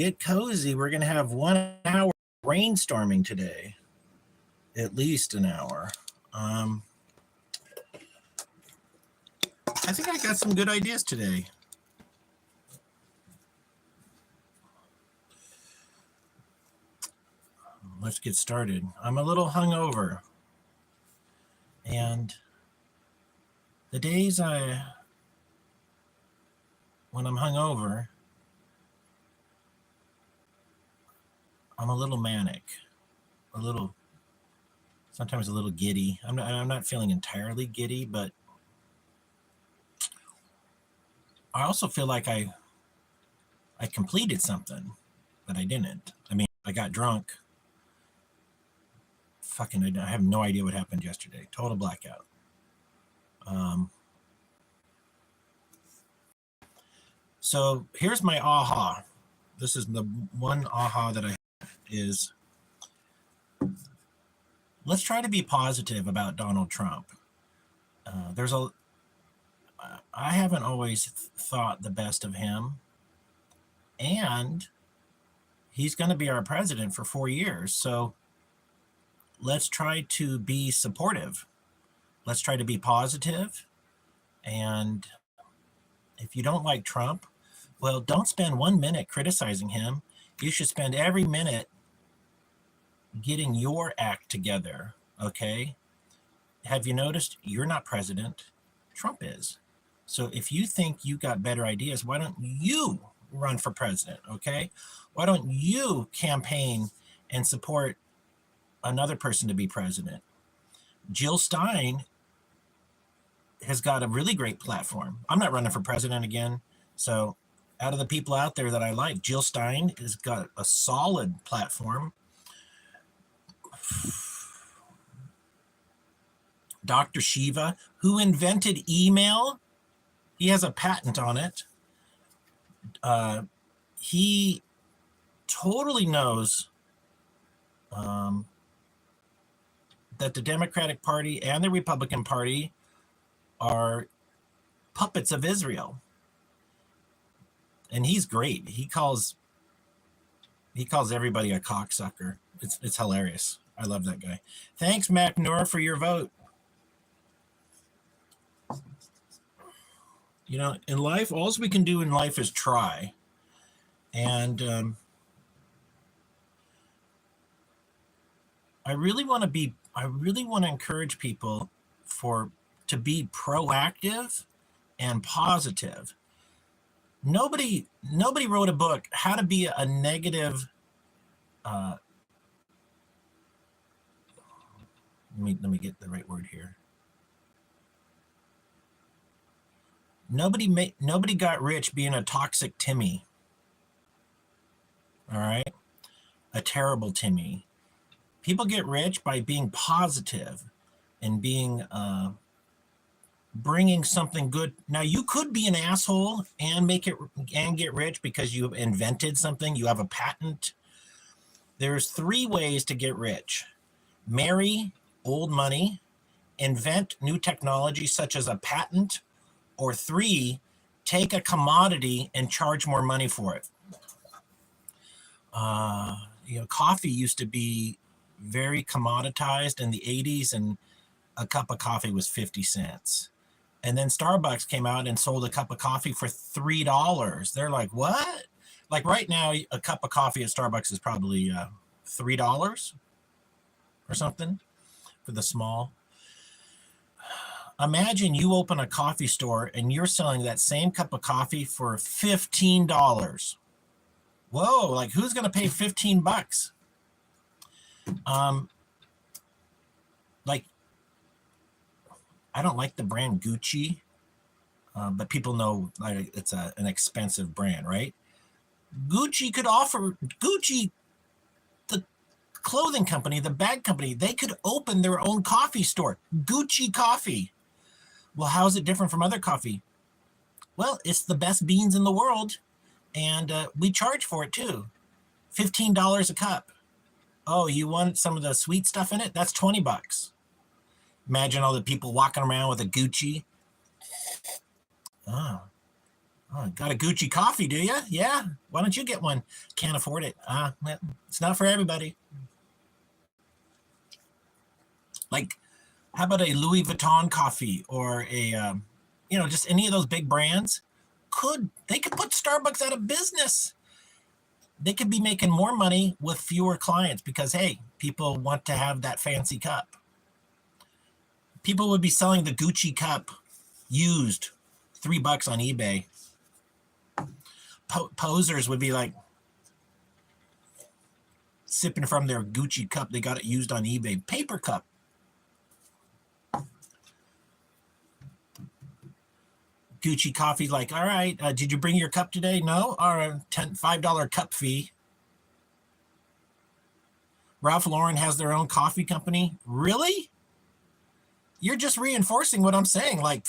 Get cozy. We're going to have 1 hour brainstorming today, at least an hour. I think I got some good ideas today. Let's get started. I'm a little hungover, and the days when I'm hungover, I'm a little manic, sometimes a little giddy. I'm not feeling entirely giddy, but I also feel like I completed something, but I didn't. I mean, I got drunk. I have no idea what happened yesterday. Total blackout. So here's my aha. This is the one aha that I have is, let's try to be positive about Donald Trump. I haven't always thought the best of him, and he's going to be our president for 4 years. So let's try to be supportive. Let's try to be positive. And if you don't like Trump, well, don't spend 1 minute criticizing him. You should spend every minute getting your act together, okay? Have you noticed you're not president? Trump is. So if you think you got better ideas, why don't you run for president, okay? Why don't you campaign and support another person to be president? Jill Stein has got a really great platform. I'm not running for president again. So out of the people out there that I like, Jill Stein has got a solid platform. Dr. Shiva, who invented email, he has a patent on it. He totally knows that the Democratic Party and the Republican Party are puppets of Israel. And he's great. He calls everybody a cocksucker. It's hilarious. I love that guy. Thanks, McNor, for your vote. You know, in life, all we can do in life is try. And I really want to encourage people to be proactive and positive. Nobody wrote a book, How to Be a Negative. Let me get the right word here. Nobody got rich being a toxic Timmy. All right? A terrible Timmy. People get rich by being positive and being bringing something good. Now, you could be an asshole and get rich because you invented something. You have a patent. There's 3 ways to get rich: marry old money, invent new technology such as a patent, or 3, take a commodity and charge more money for it. Coffee used to be very commoditized in the 80s, and a cup of coffee was 50 cents. And then Starbucks came out and sold a cup of coffee for $3. They're like, what? Like right now, a cup of coffee at Starbucks is probably $3 or something for the small. Imagine you open a coffee store and you're selling that same cup of coffee for $15. Whoa, like who's going to pay $15? Like, I don't like the brand Gucci, but people know like it's an expensive brand, right? Gucci, the clothing company, the bag company, they could open their own coffee store, Gucci Coffee. Well, how is it different from other coffee? Well, it's the best beans in the world, and we charge for it too. $15 a cup. Oh, you want some of the sweet stuff in it? That's $20. Imagine all the people walking around with a Gucci. Oh, Oh, got a Gucci coffee, do you? Yeah. Why don't you get one? Can't afford it. It's not for everybody. Like, how about a Louis Vuitton coffee or just any of those big brands? They could put Starbucks out of business. They could be making more money with fewer clients because, hey, people want to have that fancy cup. People would be selling the Gucci cup used $3 on eBay. Posers would be like sipping from their Gucci cup. They got it used on eBay. Paper cup. Gucci coffee, like, all right, did you bring your cup today? No? All right, $5 cup fee. Ralph Lauren has their own coffee company. Really? You're just reinforcing what I'm saying. Like,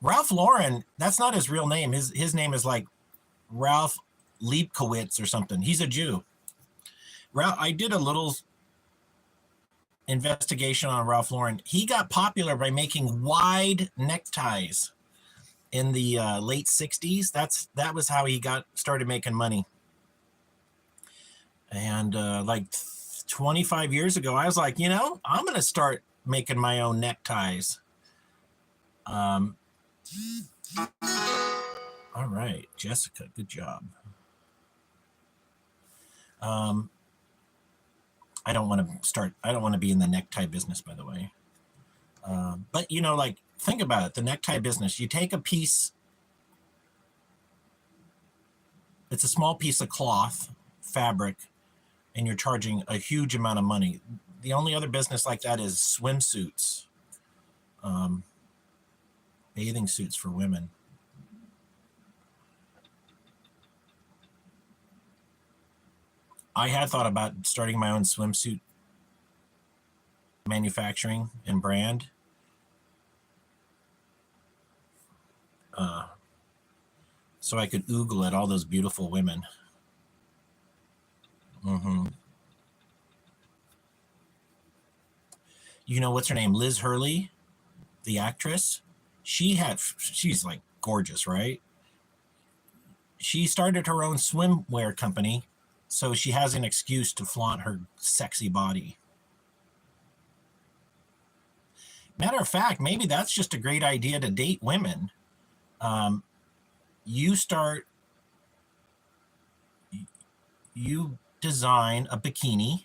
Ralph Lauren, that's not his real name. His name is like Ralph Liebkowitz or something. He's a Jew. I did a little investigation on Ralph Lauren. He got popular by making wide neckties in the late 60s. That was how he started making money. And like 25 years ago, I was like, I'm going to start making my own neckties. All right, Jessica, good job. I don't want to be in the necktie business, by the way. But like, think about it, the necktie business, you take a piece, it's a small piece of cloth, fabric, and you're charging a huge amount of money. The only other business like that is swimsuits, bathing suits for women. I had thought about starting my own swimsuit manufacturing and brand. So I could oogle at all those beautiful women. Mm-hmm. What's her name? Liz Hurley, the actress. She's like gorgeous, right? She started her own swimwear company, so she has an excuse to flaunt her sexy body. Matter of fact, maybe that's just a great idea to date women. You design a bikini,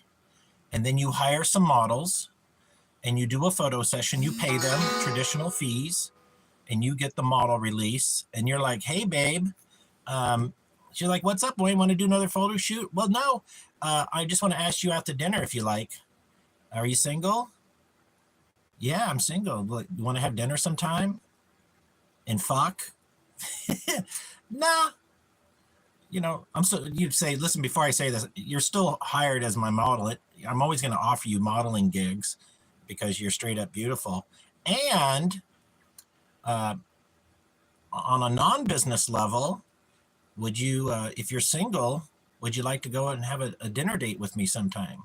and then you hire some models, and you do a photo session. You pay them traditional fees, and you get the model release, and you're like, hey, babe. She's like, what's up, Wayne? Want to do another photo shoot? Well, no. I just want to ask you out to dinner if you like. Are you single? Yeah, I'm single. You want to have dinner sometime? And fuck? Nah. You'd say, listen, before I say this, you're still hired as my model. I'm always going to offer you modeling gigs because you're straight up beautiful. And on a non-business level, would you, if you're single, would you like to go and have a dinner date with me sometime?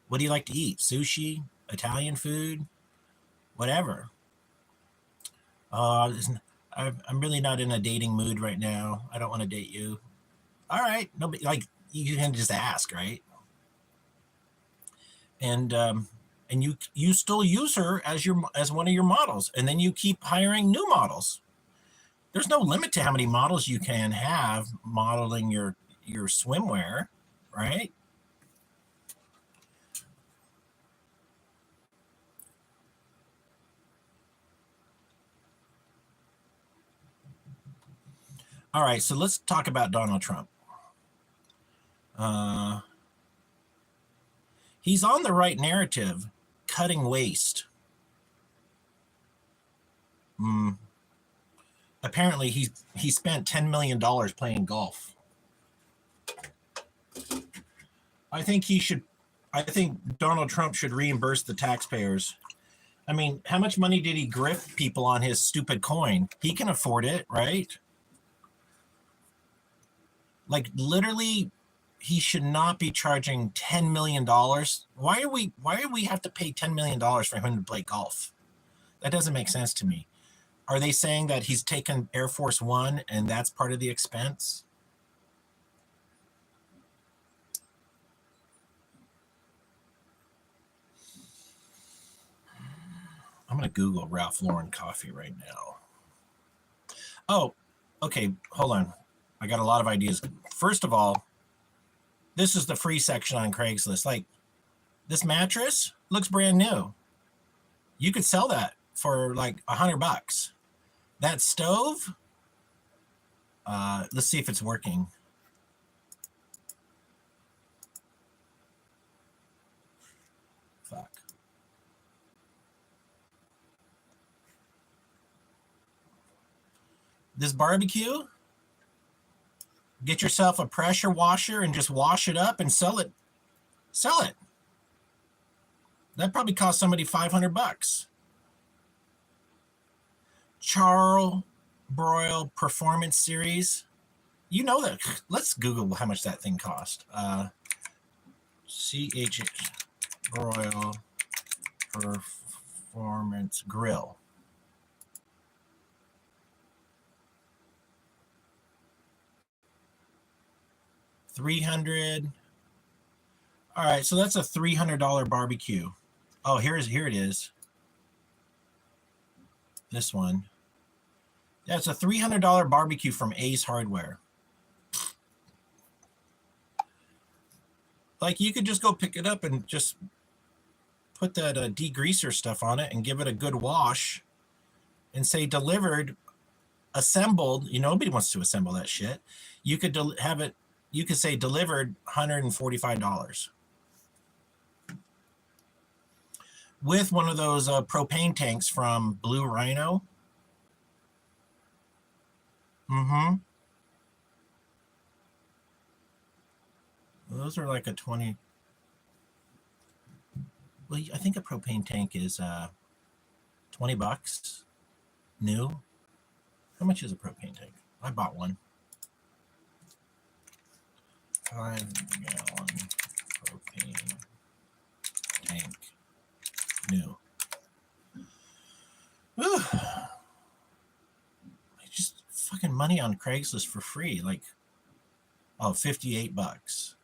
What do you like to eat? Sushi, Italian food, whatever. I'm really not in a dating mood right now. I don't want to date you. All right, nobody, like, you can just ask, right? And you still use her as one of your models, and then you keep hiring new models. There's no limit to how many models you can have modeling your swimwear, right? All right, so let's talk about Donald Trump. He's on the right narrative, cutting waste. Apparently, he spent $10 million playing golf. I think Donald Trump should reimburse the taxpayers. I mean, how much money did he grift people on his stupid coin? He can afford it, right? Like, literally, he should not be charging $10 million. Why do we have to pay $10 million for him to play golf? That doesn't make sense to me. Are they saying that he's taken Air Force One and that's part of the expense? I'm going to Google Ralph Lauren coffee right now. Oh, okay. Hold on. I got a lot of ideas. First of all, this is the free section on Craigslist. Like, this mattress looks brand new. You could sell that for like $100. That stove, let's see if it's working. Fuck. This barbecue, get yourself a pressure washer and just wash it up and sell it. Sell it. That probably cost somebody $500. Charles Broil Performance Series. You know that. Let's Google how much that thing cost. CH Broil Performance Grill. $300. All right, so that's a $300 barbecue. Oh, here it is. This one. Yeah, it's a $300 barbecue from Ace Hardware. Like, you could just go pick it up and just put that degreaser stuff on it and give it a good wash and say delivered, assembled. You know, nobody wants to assemble that shit. You could have it, you could say delivered $145. With one of those propane tanks from Blue Rhino. Mm-hmm. Those are like a 20. Well, I think a propane tank is $20 new. How much is a propane tank? I bought one. 5-gallon propane tank new. Whew. Just fucking money on Craigslist for free. Like, oh, $58.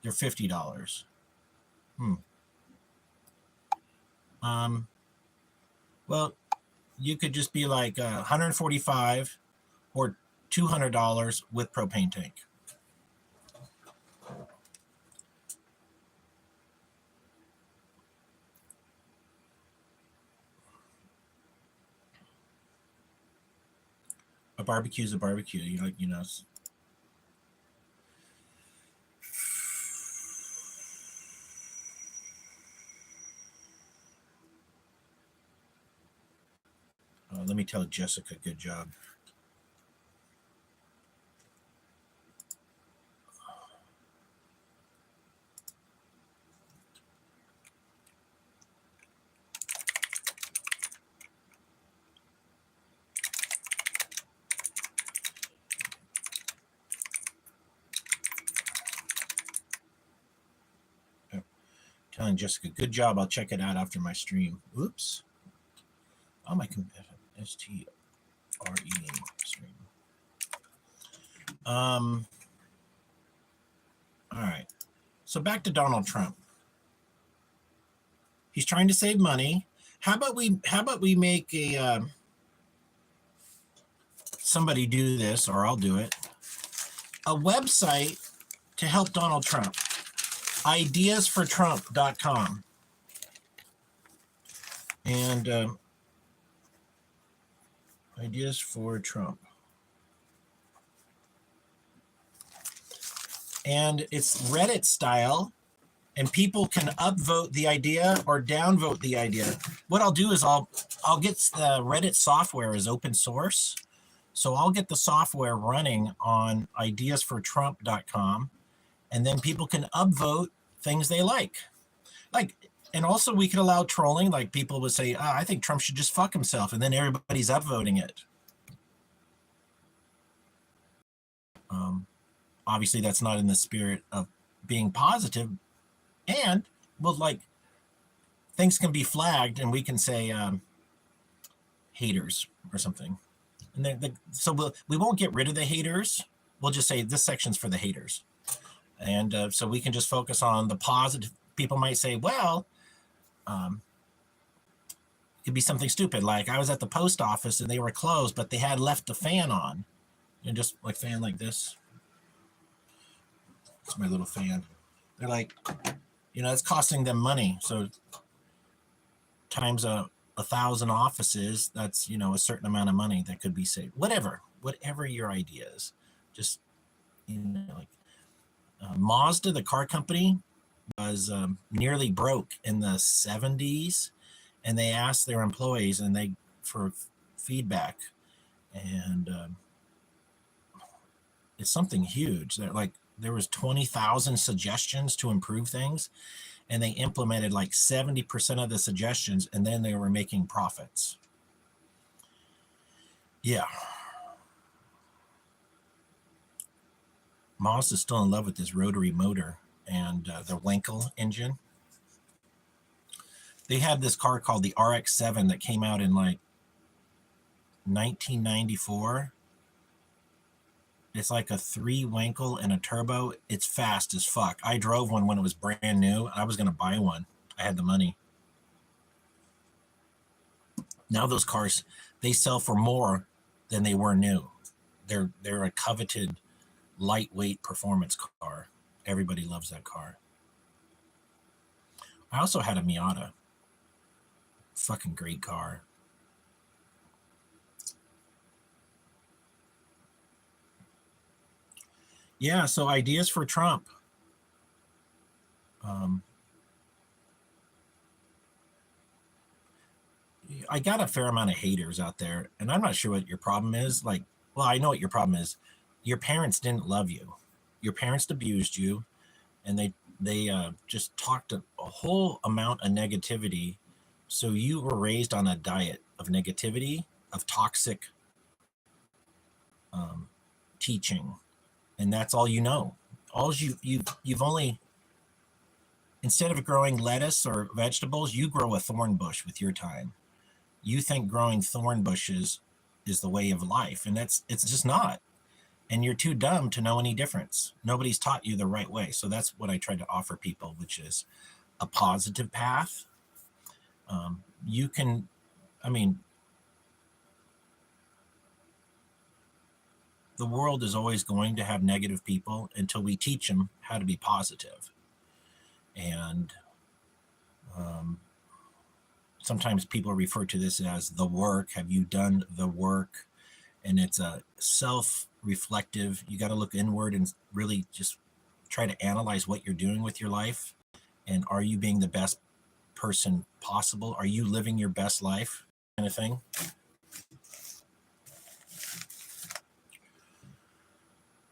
They're $50. Well, you could just be like $145 or $200 with propane tank. A barbecue is a barbecue. You know. Let me tell Jessica, good job. Telling Jessica, good job. I'll check it out after my stream. Oops. Oh, my STRE stream. All right. So back to Donald Trump. He's trying to save money. How about we make a somebody do this, or I'll do it. A website to help Donald Trump. Ideasfortrump.com. And Ideas for Trump. And it's Reddit style, and people can upvote the idea or downvote the idea. What I'll do is I'll get the Reddit software as open source. So I'll get the software running on ideasfortrump.com, and then people can upvote things they like. And also we could allow trolling. Like, people would say, I think Trump should just fuck himself, and then everybody's upvoting it. Obviously that's not in the spirit of being positive. And things can be flagged, and we can say, haters or something. And so we won't get rid of the haters. We'll just say this section's for the haters. And so we can just focus on the positive. People might say, well, it could be something stupid. Like I was at the post office and they were closed, but they had left the fan on. And just like fan like this. It's my little fan. They're like, it's costing them money. So times 1,000 offices, that's, a certain amount of money that could be saved. Whatever your idea is. Just, like Mazda, the car company, was nearly broke in the 70s. And they asked their employees for feedback. And it's something huge. There was 20,000 suggestions to improve things, and they implemented like 70% of the suggestions, and then they were making profits. Yeah. Mazda's still in love with this rotary motor and the Wankel engine. They had this car called the RX-7 that came out in like 1994. It's like a 3 Wankel and a turbo. It's fast as fuck. I drove one when it was brand new. I was going to buy one. I had the money. Now those cars, they sell for more than they were new. They're a coveted lightweight performance car. Everybody loves that car. I also had a Miata. Fucking great car. Yeah, so ideas for Trump. I got a fair amount of haters out there, and I'm not sure what your problem is. I know what your problem is. Your parents didn't love you. Your parents abused you, and they just talked a whole amount of negativity. So you were raised on a diet of negativity, of toxic teaching. And that's all you know. You've only, instead of growing lettuce or vegetables, you grow a thorn bush with your time. You think growing thorn bushes is the way of life, and it's just not. And you're too dumb to know any difference. Nobody's taught you the right way. So that's what I try to offer people, which is a positive path. The world is always going to have negative people until we teach them how to be positive. And sometimes people refer to this as the work. Have you done the work? And it's a self-reflective. You got to look inward and really just try to analyze what you're doing with your life. And are you being the best person possible? Are you living your best life? Kind of thing.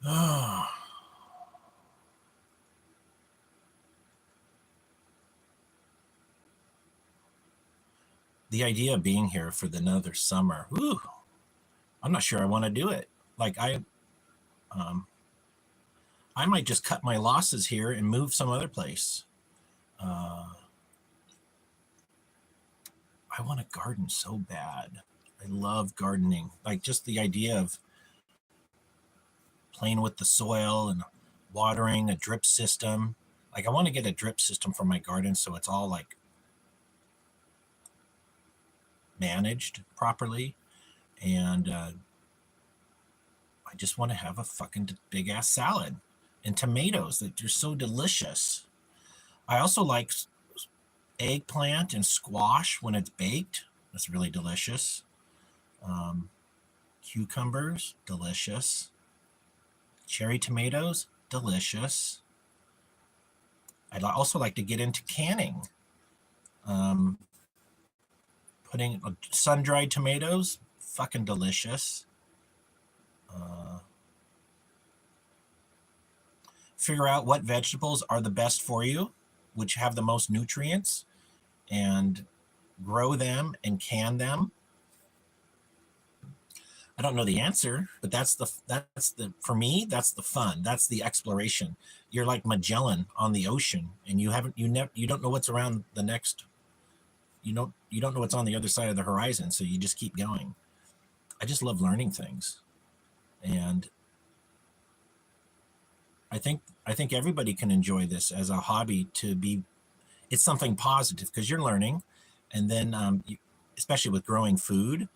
Oh. The idea of being here for another summer, I'm not sure I want to do it. Like I might just cut my losses here and move some other place. I want to garden so bad. I love gardening. Like just the idea of playing with the soil and watering, a drip system. Like I want to get a drip system for my garden so it's all like managed properly. And I just want to have a fucking big ass salad and tomatoes that are so delicious. I also like eggplant and squash when it's baked. That's really delicious. Cucumbers, delicious. Cherry tomatoes, delicious. I'd also like to get into canning. Putting sun-dried tomatoes, fucking delicious. Figure out what vegetables are the best for you, which have the most nutrients, and grow them and can them. I don't know the answer, but that's the for me, that's the fun. That's the exploration. You're like Magellan on the ocean, and you don't know what's around the next, you don't know what's on the other side of the horizon, so you just keep going. I just love learning things, and I think everybody can enjoy this as a hobby. It's something positive because you're learning, and then especially with growing food,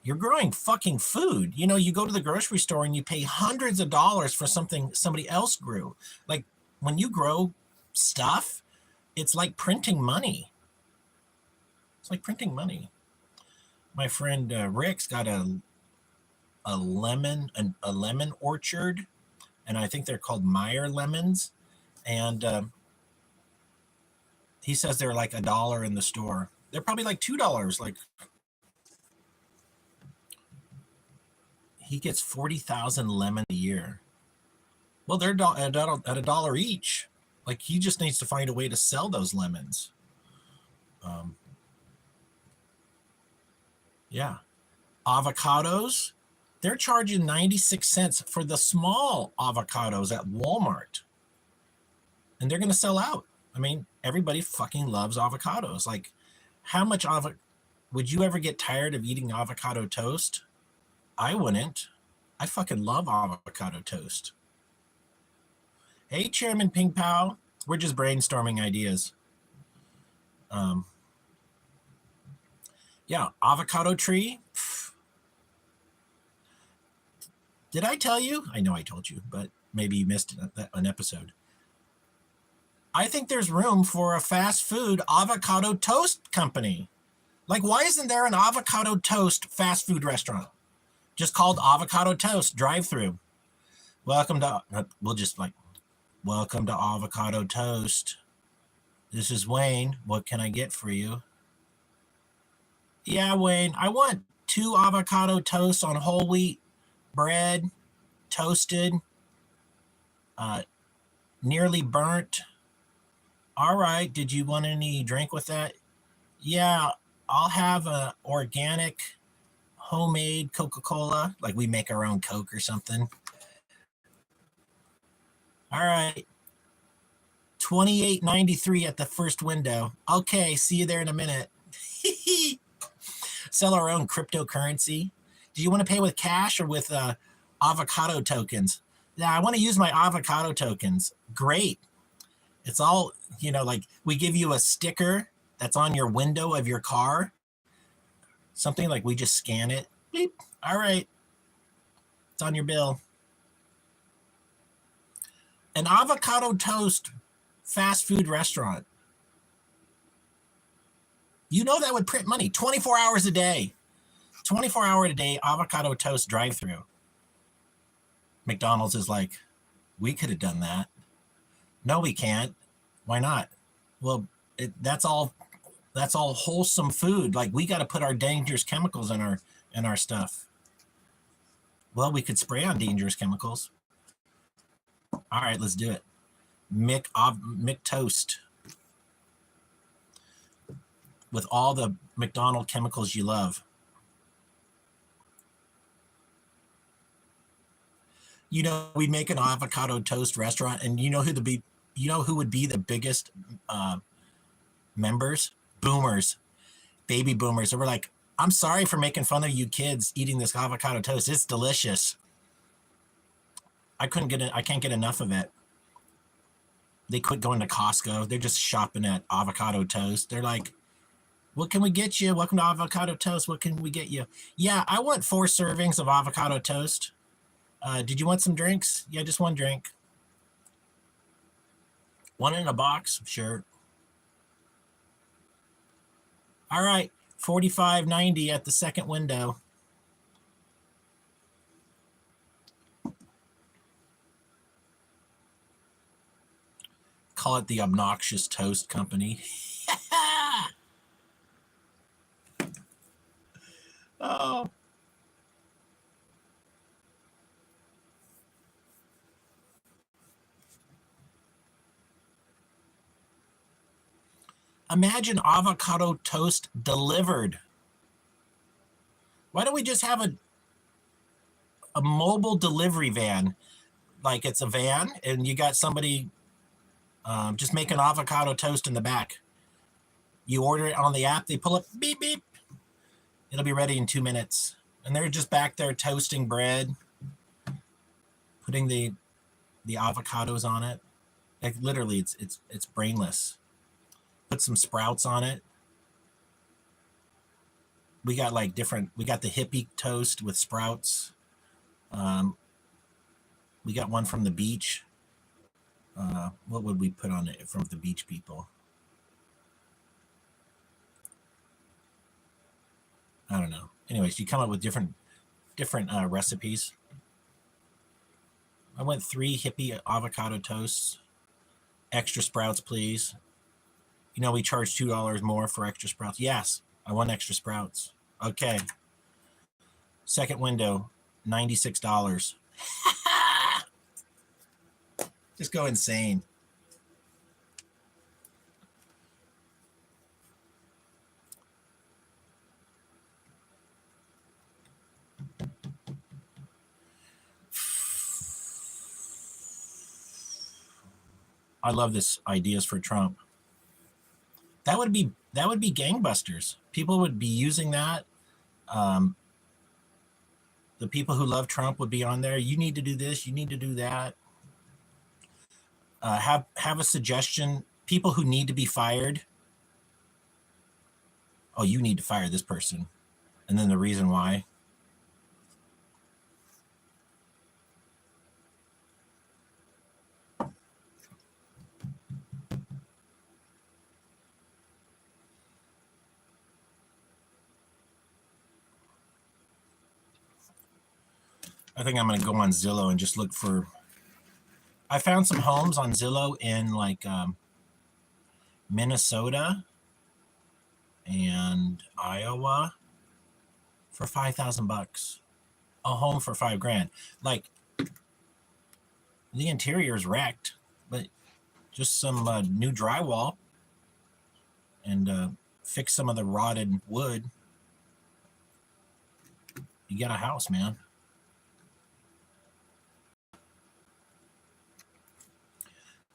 you're growing fucking food. You go to the grocery store and you pay hundreds of dollars for something somebody else grew. Like when you grow stuff, it's like printing money. It's like printing money. My friend Rick's got a lemon orchard, and I think they're called Meyer lemons, and he says they're like $1 in the store. They're probably like $2. Like he gets 40,000 lemons a year. Well, they're at $1 each. Like he just needs to find a way to sell those lemons. Yeah. Avocados, they're charging 96 cents for the small avocados at Walmart. And they're going to sell out. I mean, everybody fucking loves avocados. Like, how much would you ever get tired of eating avocado toast? I wouldn't. I fucking love avocado toast. Hey, Chairman Ping Pao. We're just brainstorming ideas. Yeah, avocado tree. Did I tell you? I know I told you, but maybe you missed an episode. I think there's room for a fast food avocado toast company. Like, why isn't there an avocado toast fast food restaurant? Just called Avocado Toast drive-through. Welcome to Avocado Toast. This is Wayne. What can I get for you? Yeah, Wayne, I want 2 avocado toasts on whole wheat bread, toasted, nearly burnt. All right, did you want any drink with that? Yeah, I'll have a organic, homemade Coca-Cola, like we make our own Coke or something. All right, $28.93 at the first window. Okay, see you there in a minute. Sell our own cryptocurrency. Do you want to pay with cash or with avocado tokens? Yeah, I want to use my avocado tokens. Great. It's all, like we give you a sticker that's on your window of your car. Something like we just scan it. Beep. All right. It's on your bill. An avocado toast fast food restaurant. That would print money 24 hours a day. 24 hours a day avocado toast drive-through. McDonald's is like, we could have done that. No, we can't. Why not? Well, that's all wholesome food. Like, we got to put our dangerous chemicals in our stuff. Well, we could spray on dangerous chemicals. All right, let's do it. Mick toast with all the McDonald chemicals you love. We make an avocado toast restaurant, and who would be the biggest members? Boomers, baby boomers. And we're like, I'm sorry for making fun of you kids eating this avocado toast. It's delicious. I can't get enough of it. They quit going to Costco. They're just shopping at avocado toast. They're like, what can we get you? Welcome to Avocado Toast. What can we get you? Yeah, I want 4 servings of avocado toast. Did you want some drinks? Yeah, just one drink. 1 in a box? Sure. All right, $45.90 at the second window. Call it the Obnoxious Toast Company. Oh. Imagine avocado toast delivered. Why don't we just have a mobile delivery van? Like, it's a van and you got somebody just making avocado toast in the back. You order it on the app, they pull up, beep, beep. It'll be ready in 2 minutes. And they're just back there toasting bread, putting the avocados on it. Like literally, it's brainless. Put some sprouts on it. We got like different. We got the hippie toast with sprouts. We got one from the beach. What would we put on it from the beach people? I don't know. Anyways, you come up with different recipes. I went 3 hippie avocado toasts. Extra sprouts, please. You know, we charge $2 more for extra sprouts. Yes, I want extra sprouts. Okay. Second window, $96. Just go insane. I love this ideas for Trump. That would be gangbusters. People would be using that. The people who love Trump would be on there. You need to do this. You need to do that. Have a suggestion. People who need to be fired. Oh, you need to fire this person, and then the reason why. I think I'm going to go on Zillow and just look for. I found some homes on Zillow in like Minnesota and Iowa for $5,000. A home for $5,000. Like the interior is wrecked, but just some new drywall and fix some of the rotted wood. You got a house, man.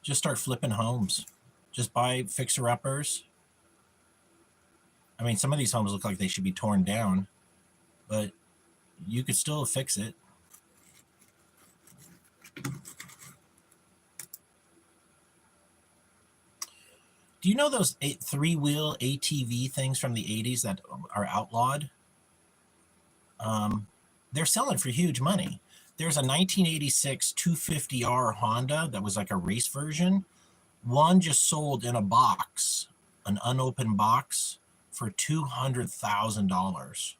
Just start flipping homes. Just buy fixer-uppers. I mean, some of these homes look like they should be torn down, but you could still fix it. Do you know those 3-wheel ATV things from the 80s that are outlawed? They're selling for huge money. There's a 1986 250R Honda that was like a race version. One just sold in a box, an unopened box, for $200,000.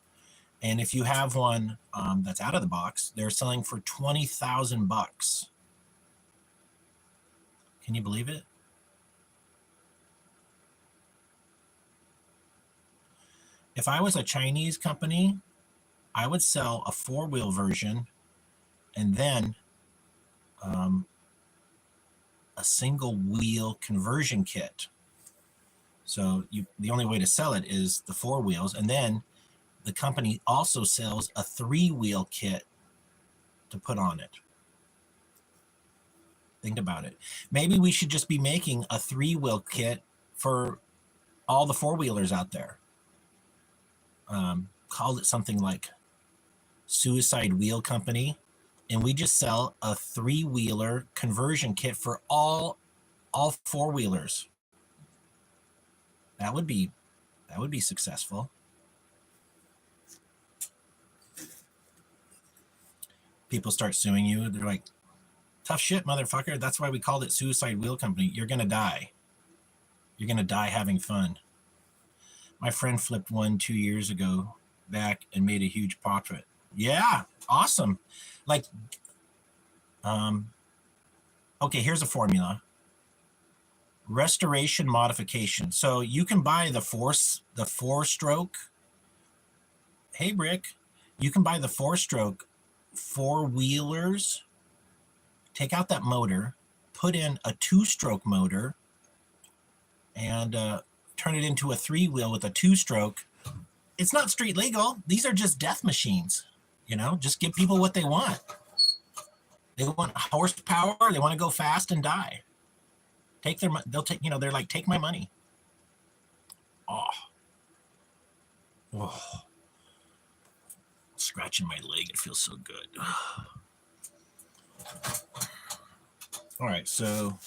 And if you have one that's out of the box, they're selling for $20,000. Can you believe it? If I was a Chinese company, I would sell a 4-wheel version and then a single wheel conversion kit. So the only way to sell it is the 4 wheels, and then the company also sells a 3-wheel kit to put on it. Think about it. Maybe we should just be making a 3-wheel kit for all the 4-wheelers out there. Call it something like Suicide Wheel Company, and we just sell a 3-wheeler conversion kit for all 4-wheelers. That would be successful. People start suing you. They're like, tough shit, motherfucker. That's why we called it Suicide Wheel Company. You're going to die. You're going to die having fun. My friend flipped one 2 years ago back and made a huge profit. Yeah, awesome. Like, okay, here's a formula. Restoration modification. So you can buy the 4-stroke. Hey, Rick, you can buy the 4-stroke 4-wheelers, take out that motor, put in a 2-stroke motor, and turn it into a 3-wheel with a 2-stroke. It's not street legal. These are just death machines. You know, just give people what they want. They want horsepower. They want to go fast and die. They'll take, they're like, take my money. Oh, scratching my leg. It feels so good. All right, so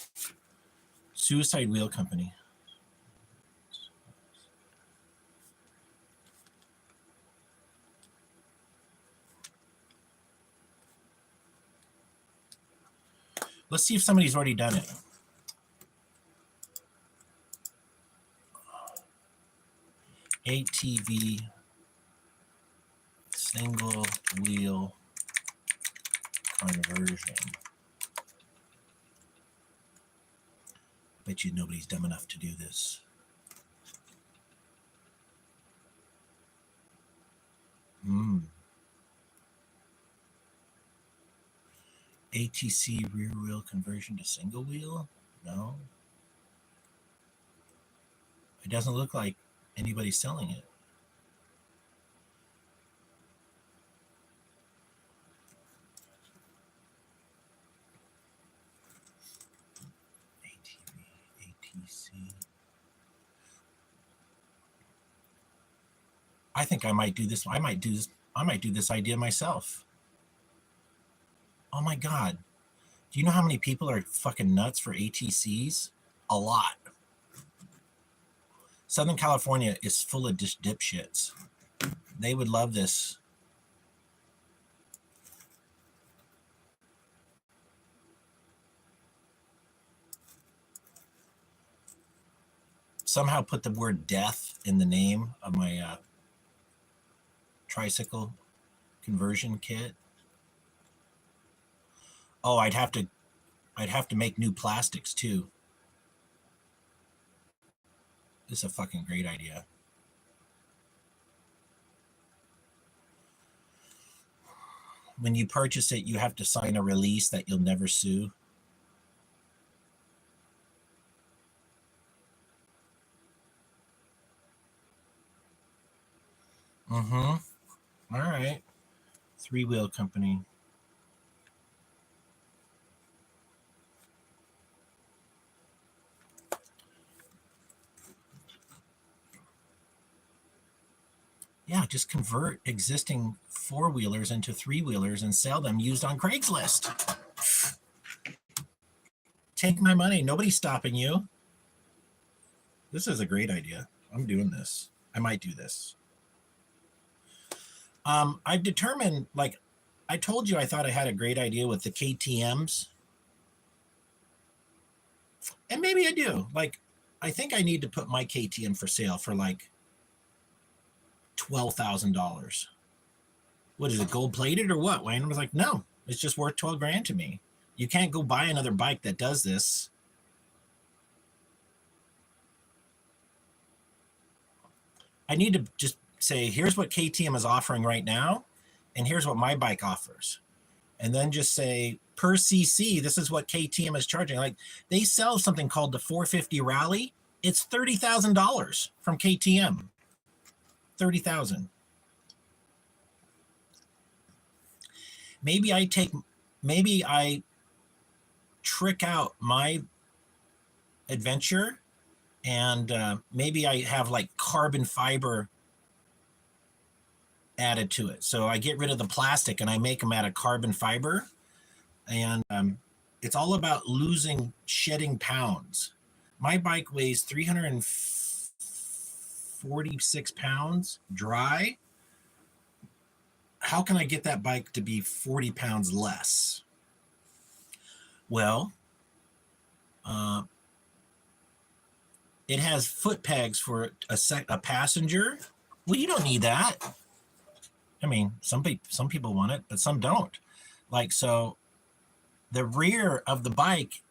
Suicide Wheel Company. Let's see if somebody's already done it. ATV single wheel conversion. Bet you nobody's dumb enough to do this. ATC rear wheel conversion to single wheel? No. It doesn't look like anybody's selling it. ATC. I think I might do this. I might do this idea myself. Oh my God. Do you know how many people are fucking nuts for ATCs? A lot. Southern California is full of just dipshits. They would love this. Somehow put the word death in the name of my tricycle conversion kit. Oh, I'd have to make new plastics too. This is a fucking great idea. When you purchase it, you have to sign a release that you'll never sue. All right. Three-wheel company. Yeah, just convert existing four-wheelers into three-wheelers and sell them used on Craigslist. Take my money. Nobody's stopping you. This is a great idea. I'm doing this. I might do this. I've determined, like, I told you I thought I had a great idea with the KTMs. And maybe I do. Like, I think I need to put my KTM for sale for like $12,000. What is it, gold plated or what? Wayne was like, no, it's just worth 12 grand to me. You can't go buy another bike that does this. I need to just say, here's what KTM is offering right now, and here's what my bike offers. And then just say, per cc, this is what KTM is charging. Like, they sell something called the 450 Rally. It's $30,000 from KTM. 30,000. Maybe I trick out my adventure, and maybe I have like carbon fiber added to it. So I get rid of the plastic and I make them out of carbon fiber. And it's all about shedding pounds. My bike weighs 346 pounds dry. How can I get that bike to be 40 pounds less? Well, it has foot pegs for a passenger. Well, you don't need that. I mean, some people want it, but some don't. Like, so the rear of the bike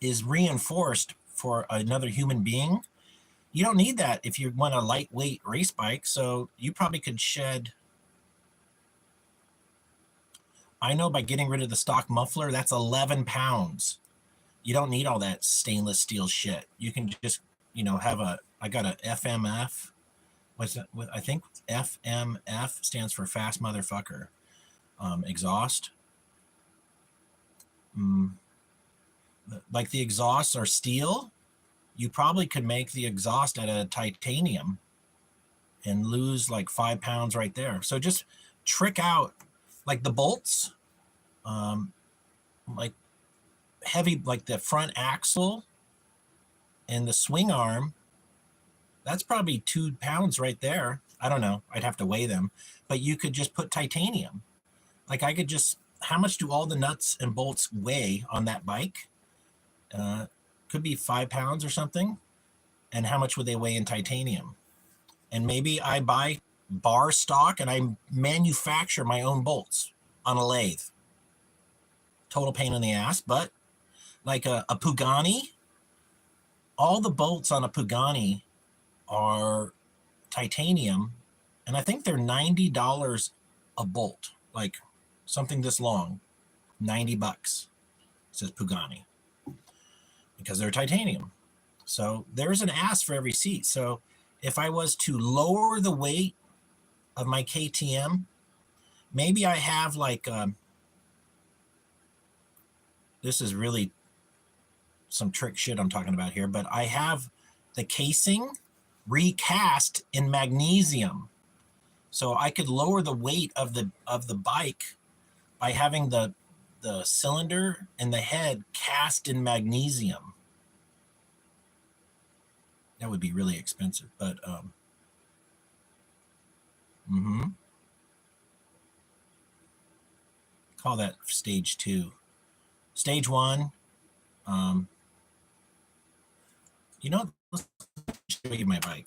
is reinforced for another human being. You don't need that if you want a lightweight race bike. So you probably could shed, I know, by getting rid of the stock muffler, that's 11 pounds. You don't need all that stainless steel shit. You can just, have I got a FMF. What's that? I think FMF stands for fast motherfucker. Exhaust. Like the exhausts are steel. You probably could make the exhaust out of titanium. and lose like 5 pounds right there. So just trick out like the bolts, like heavy, like the front axle and the swing arm. That's probably 2 pounds right there. I don't know. I'd have to weigh them, but you could just put titanium. Like I could just, how much do all the nuts and bolts weigh on that bike? Could be 5 pounds or something. And how much would they weigh in titanium? And maybe I buy bar stock and I manufacture my own bolts on a lathe. Total pain in the ass, but like a Pugani, all the bolts on a Pugani are titanium, and I think they're $90 a bolt, like something this long, $90, says Pugani, because they're titanium. So there's an ass for every seat. So if I was to lower the weight of my KTM, maybe I have like, this is really some trick shit I'm talking about here, but I have the casing recast in magnesium. So I could lower the weight of the bike by having the cylinder and the head cast in magnesium. That would be really expensive, but call that stage 2. Stage 1, you know, let's show you my bike.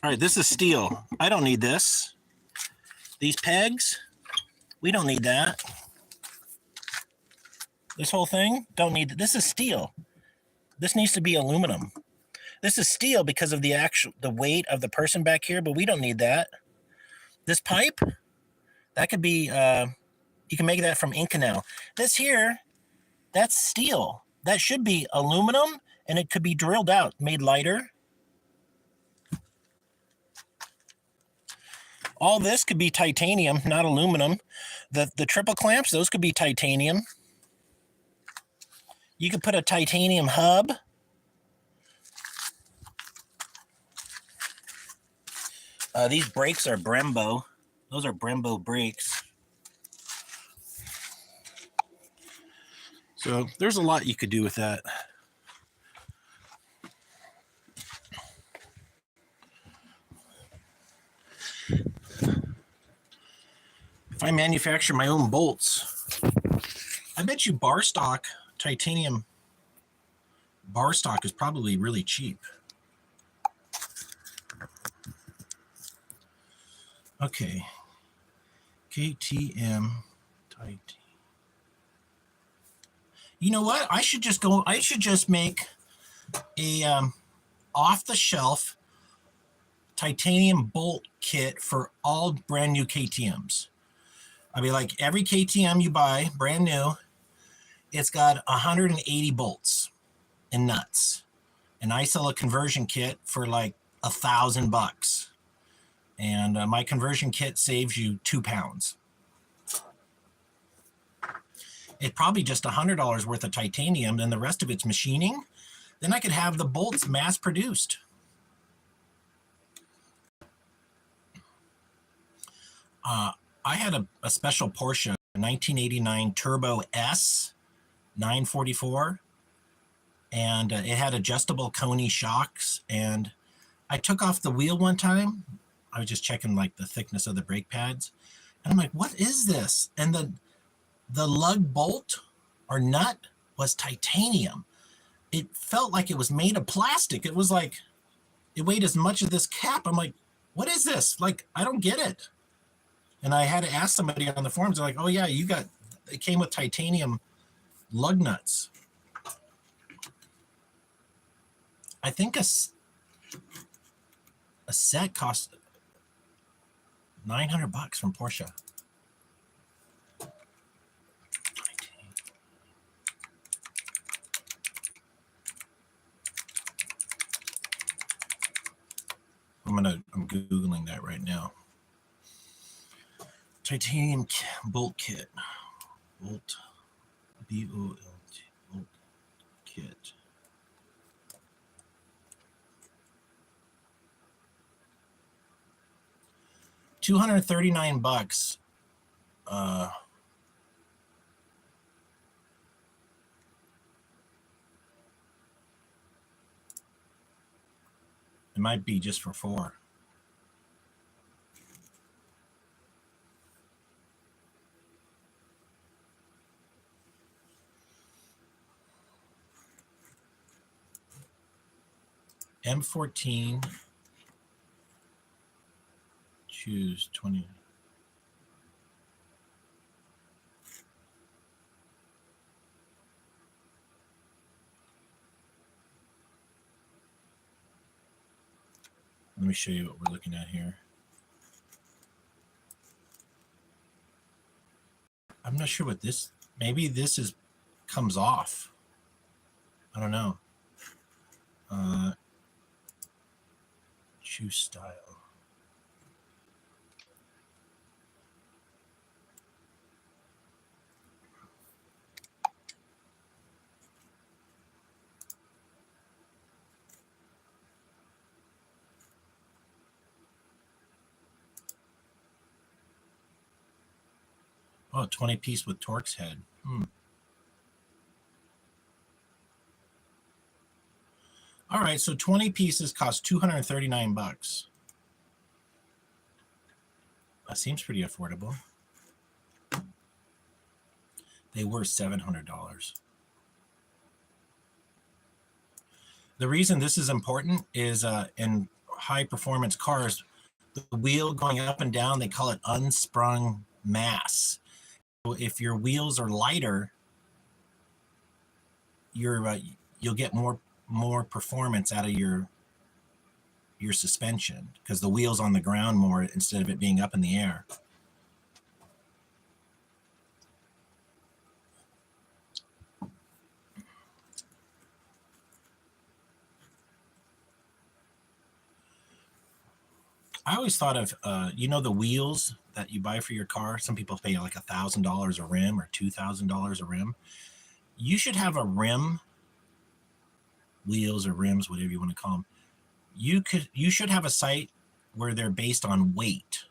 All right, this is steel. I don't need this. These pegs, we don't need that. This whole thing, don't need, this is steel. This needs to be aluminum. This is steel because of the weight of the person back here, but we don't need that. This pipe, that could be, you can make that from Inconel. This here, that's steel. That should be aluminum, and it could be drilled out, made lighter. All this could be titanium, not aluminum. The triple clamps, those could be titanium. You could put a titanium hub. These brakes are Brembo. Those are Brembo brakes. So there's a lot you could do with that. If I manufacture my own bolts, I bet you bar stock, titanium bar stock is probably really cheap. Okay, KTM titanium. You know what? I should just make a off-the-shelf titanium bolt kit for all brand new KTMs. I mean, like every KTM you buy, brand new, it's got 180 bolts and nuts. And I sell a conversion kit for like $1,000. And my conversion kit saves you 2 pounds. It's probably just $100 worth of titanium, and the rest of it's machining. Then I could have the bolts mass produced. I had a special Porsche, a 1989 Turbo S 944, and it had adjustable Coney shocks. And I took off the wheel one time. I was just checking like the thickness of the brake pads, and I'm like, "What is this?" And the lug bolt or nut was titanium. It felt like it was made of plastic. It was like it weighed as much as this cap. I'm like, "What is this? Like, I don't get it." And I had to ask somebody on the forums. They're like, "Oh yeah, it came with titanium lug nuts." I think a set cost $900 from Porsche. I'm Googling that right now. Titanium bolt kit. Bolt. B-O-L-T. Bolt kit. $239. It might be just for 4. M14. Choose 20. Let me show you what we're looking at here. I'm not sure what this, maybe this is comes off. I don't know. Choose style. Oh, 20 piece with Torx head. All right, so 20 pieces cost $239. That seems pretty affordable. They were $700. The reason this is important is in high performance cars, the wheel going up and down, they call it unsprung mass. So if your wheels are lighter, you'll get more performance out of your suspension because the wheel's on the ground more instead of it being up in the air. I always thought of, the wheels that you buy for your car. Some people pay like $1,000 a rim or $2,000 a rim. You should have a rim, wheels or rims, whatever you want to call them. You should have a site where they're based on weight.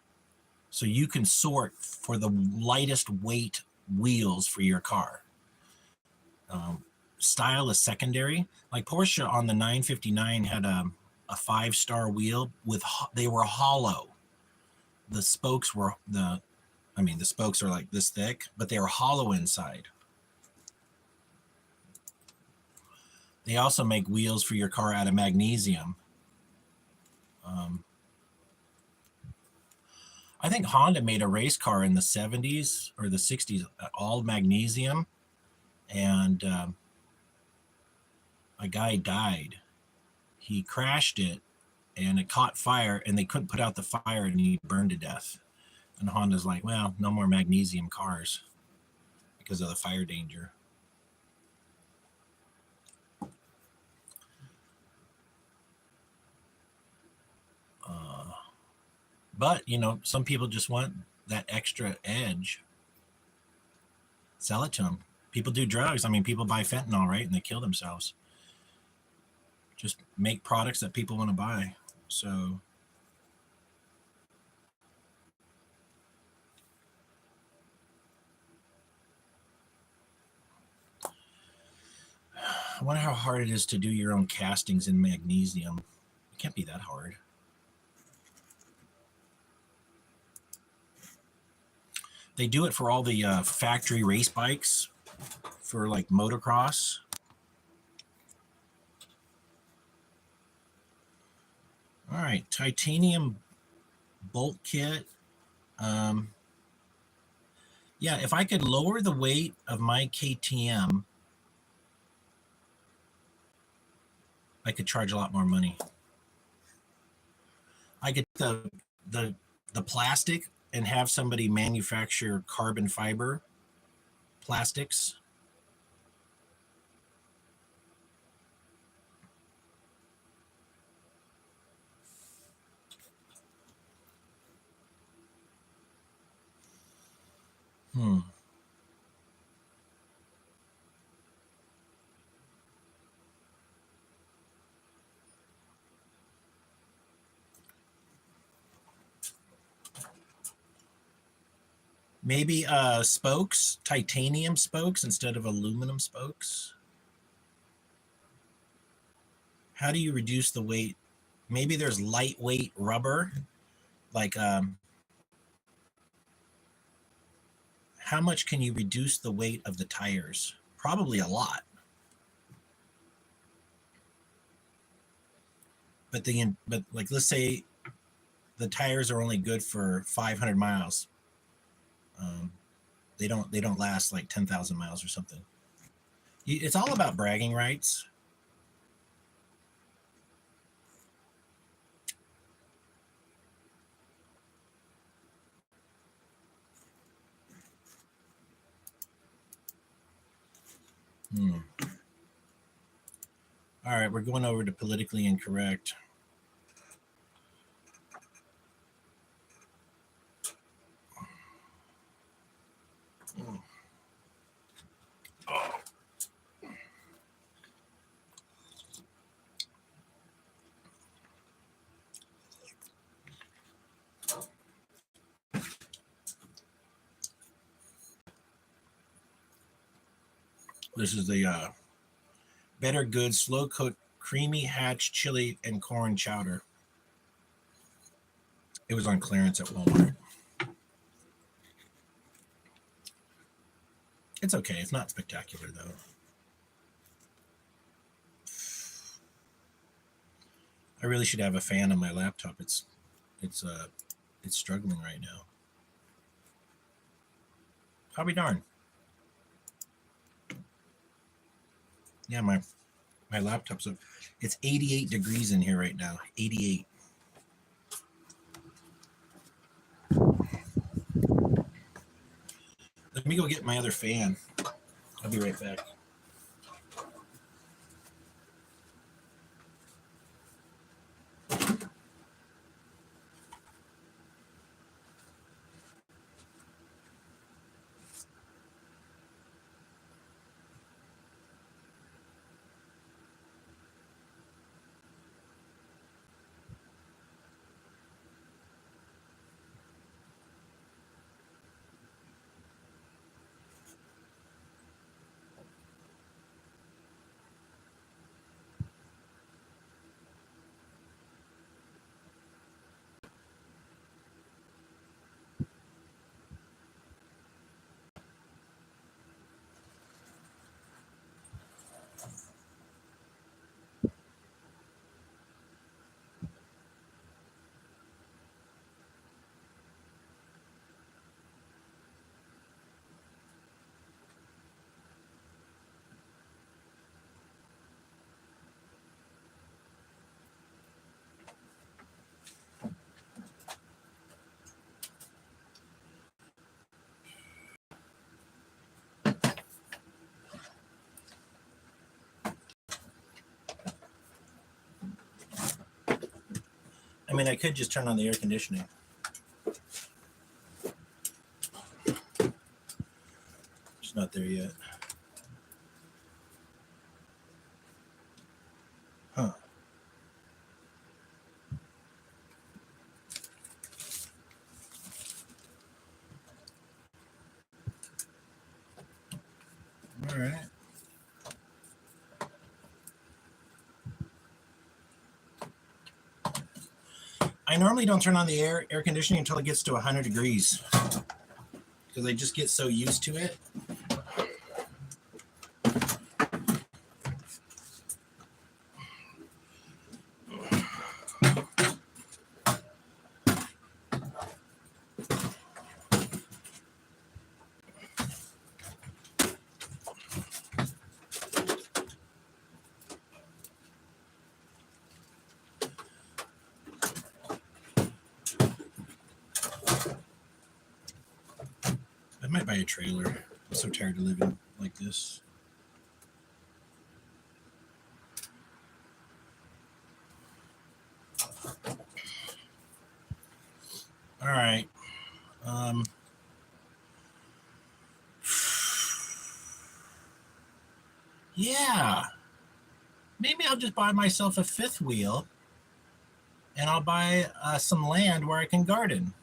So you can sort for the lightest weight wheels for your car. Style is secondary. Like Porsche on the 959 had a 5-star wheel they were hollow. The spokes were the spokes are like this thick, but they were hollow inside. They also make wheels for your car out of magnesium. I think Honda made a race car in the 70s or the 60s, all magnesium, and a guy died. He crashed it, and it caught fire, and they couldn't put out the fire, and he burned to death. And Honda's like, well, no more magnesium cars because of the fire danger. But, some people just want that extra edge. Sell it to them. People do drugs. People buy fentanyl, right? And they kill themselves. Just make products that people want to buy. So I wonder how hard it is to do your own castings in magnesium. It can't be that hard. They do it for all the factory race bikes for like motocross. All right, titanium bolt kit. Yeah, if I could lower the weight of my KTM, I could charge a lot more money. I get the plastic and have somebody manufacture carbon fiber plastics. Hmm. Maybe spokes, titanium spokes instead of aluminum spokes. How do you reduce the weight? Maybe there's lightweight rubber. Like, how much can you reduce the weight of the tires? Probably a lot. But like, let's say the tires are only good for 500 miles. Um, they don't last like 10,000 miles or something. It's all about bragging rights. Hmm. All right, we're going over to politically incorrect. This is the Better Goods slow cooked creamy hatch chili and corn chowder. It was on clearance at Walmart. It's okay. It's not spectacular though. I really should have a fan on my laptop. It's it's struggling right now. I'll be darned. Yeah, my laptop's up. It's 88 degrees in here right now. 88. Let me go get my other fan. I'll be right back. I mean, I could just turn on the air conditioning. It's not there yet. Huh. All right. I normally don't turn on the air conditioning until it gets to 100 degrees because I just get so used to it. I might buy a trailer. I'm so tired of living like this. All right. maybe I'll just buy myself a fifth wheel, and I'll buy some land where I can garden,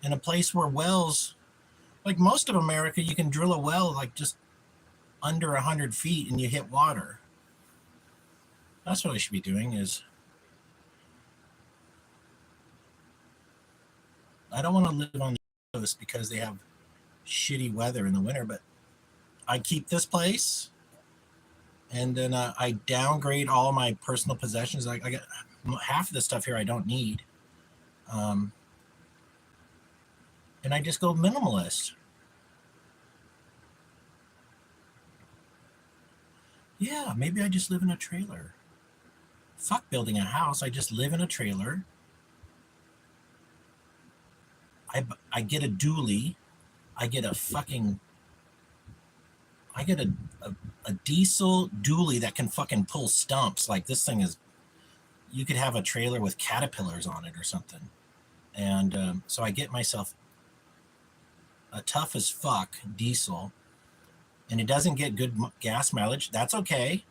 in a place where wells, like most of America, you can drill a well like just under 100 feet and you hit water. That's what I should be doing. Is I don't want to live on the coast because they have shitty weather in the winter, but I keep this place, and then I downgrade all my personal possessions. I got half of the stuff here I don't need, and I just go minimalist. Yeah, maybe I just live in a trailer. Fuck building a house. I just live in a trailer. I get a dually. I get a diesel dually that can fucking pull stumps. Like this thing is, you could have a trailer with caterpillars on it or something. And so I get myself a tough as fuck diesel, and it doesn't get good gas mileage. That's okay,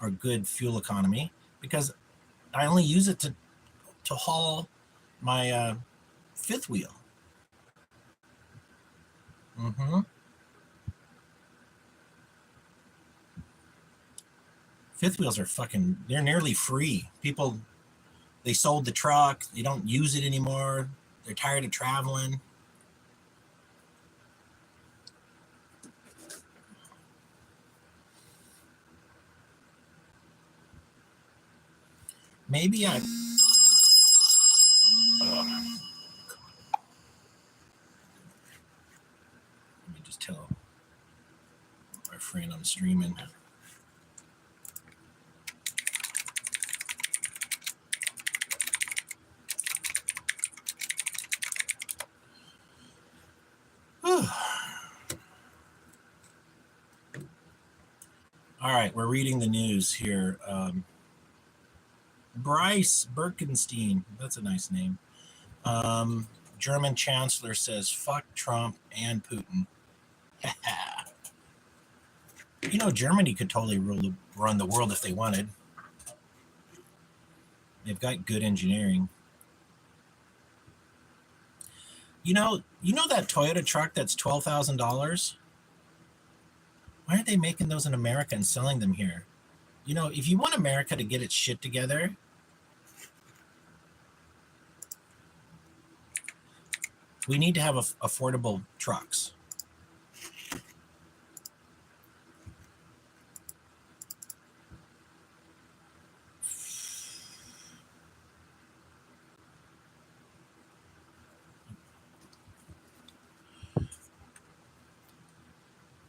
or good fuel economy, because I only use it to haul my fifth wheel. Mm-hmm. Fifth wheels are they're nearly free. People, they sold the truck. They don't use it anymore. They're tired of traveling. Maybe let me just tell my friend I'm streaming. All right, we're reading the news here. Bryce Birkenstein, that's a nice name. German chancellor says, fuck Trump and Putin. You know, Germany could totally run the world if they wanted. They've got good engineering. You know that Toyota truck that's $12,000? Why aren't they making those in America and selling them here? You know, if you want America to get its shit together, we need to have affordable trucks.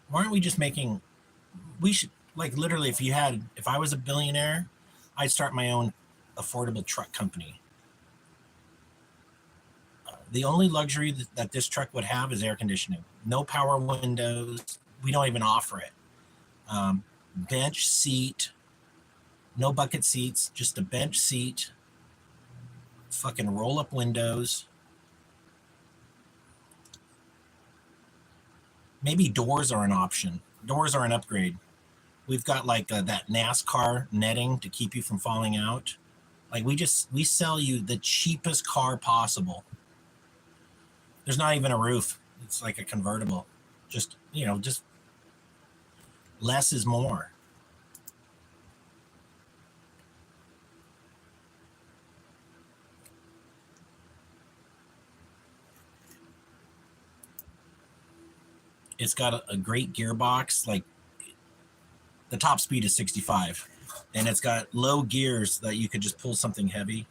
Why aren't we just making, we should, like literally, if I was a billionaire, I'd start my own affordable truck company. The only luxury that this truck would have is air conditioning. No power windows. We don't even offer it. Bench seat, no bucket seats, just a bench seat, fucking roll up windows. Maybe doors are an option. Doors are an upgrade. We've got like that NASCAR netting to keep you from falling out. Like we sell you the cheapest car possible. There's not even a roof. It's like a convertible. Just less is more. It's got a great gearbox. Like the top speed is 65, and it's got low gears that you could just pull something heavy.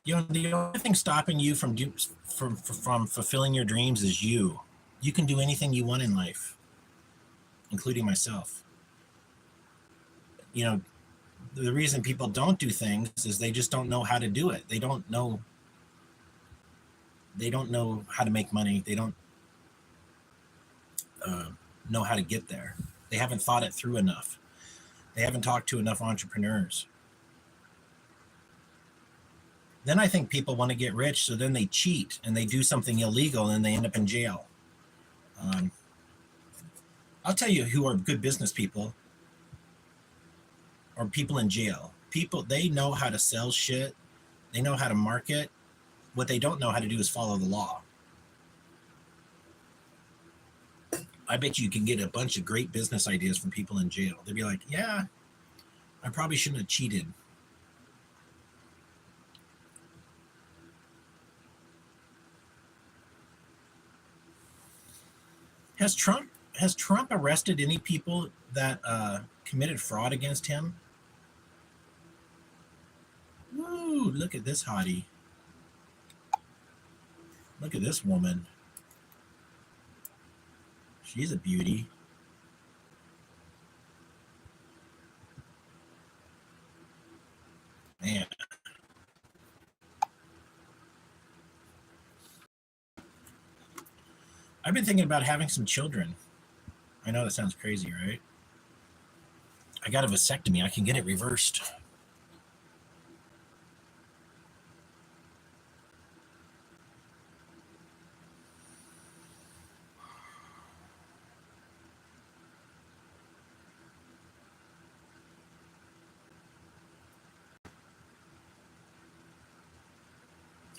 You know, the only thing stopping you from fulfilling your dreams is you. You can do anything you want in life, including myself. You know, the reason people don't do things is they just don't know how to do it. They don't know how to make money. They don't know how to get there. They haven't thought it through enough. They haven't talked to enough entrepreneurs. Then I think people want to get rich, so then they cheat and they do something illegal and they end up in jail. I'll tell you who are good business people or people in jail. People, they know how to sell shit. They know how to market. What they don't know how to do is follow the law. I bet you can get a bunch of great business ideas from people in jail. They'd be like, yeah, I probably shouldn't have cheated. Has Trump arrested any people that committed fraud against him? Ooh, look at this hottie. Look at this woman. She's a beauty. Man. I've been thinking about having some children. I know that sounds crazy, right? I got a vasectomy. I can get it reversed.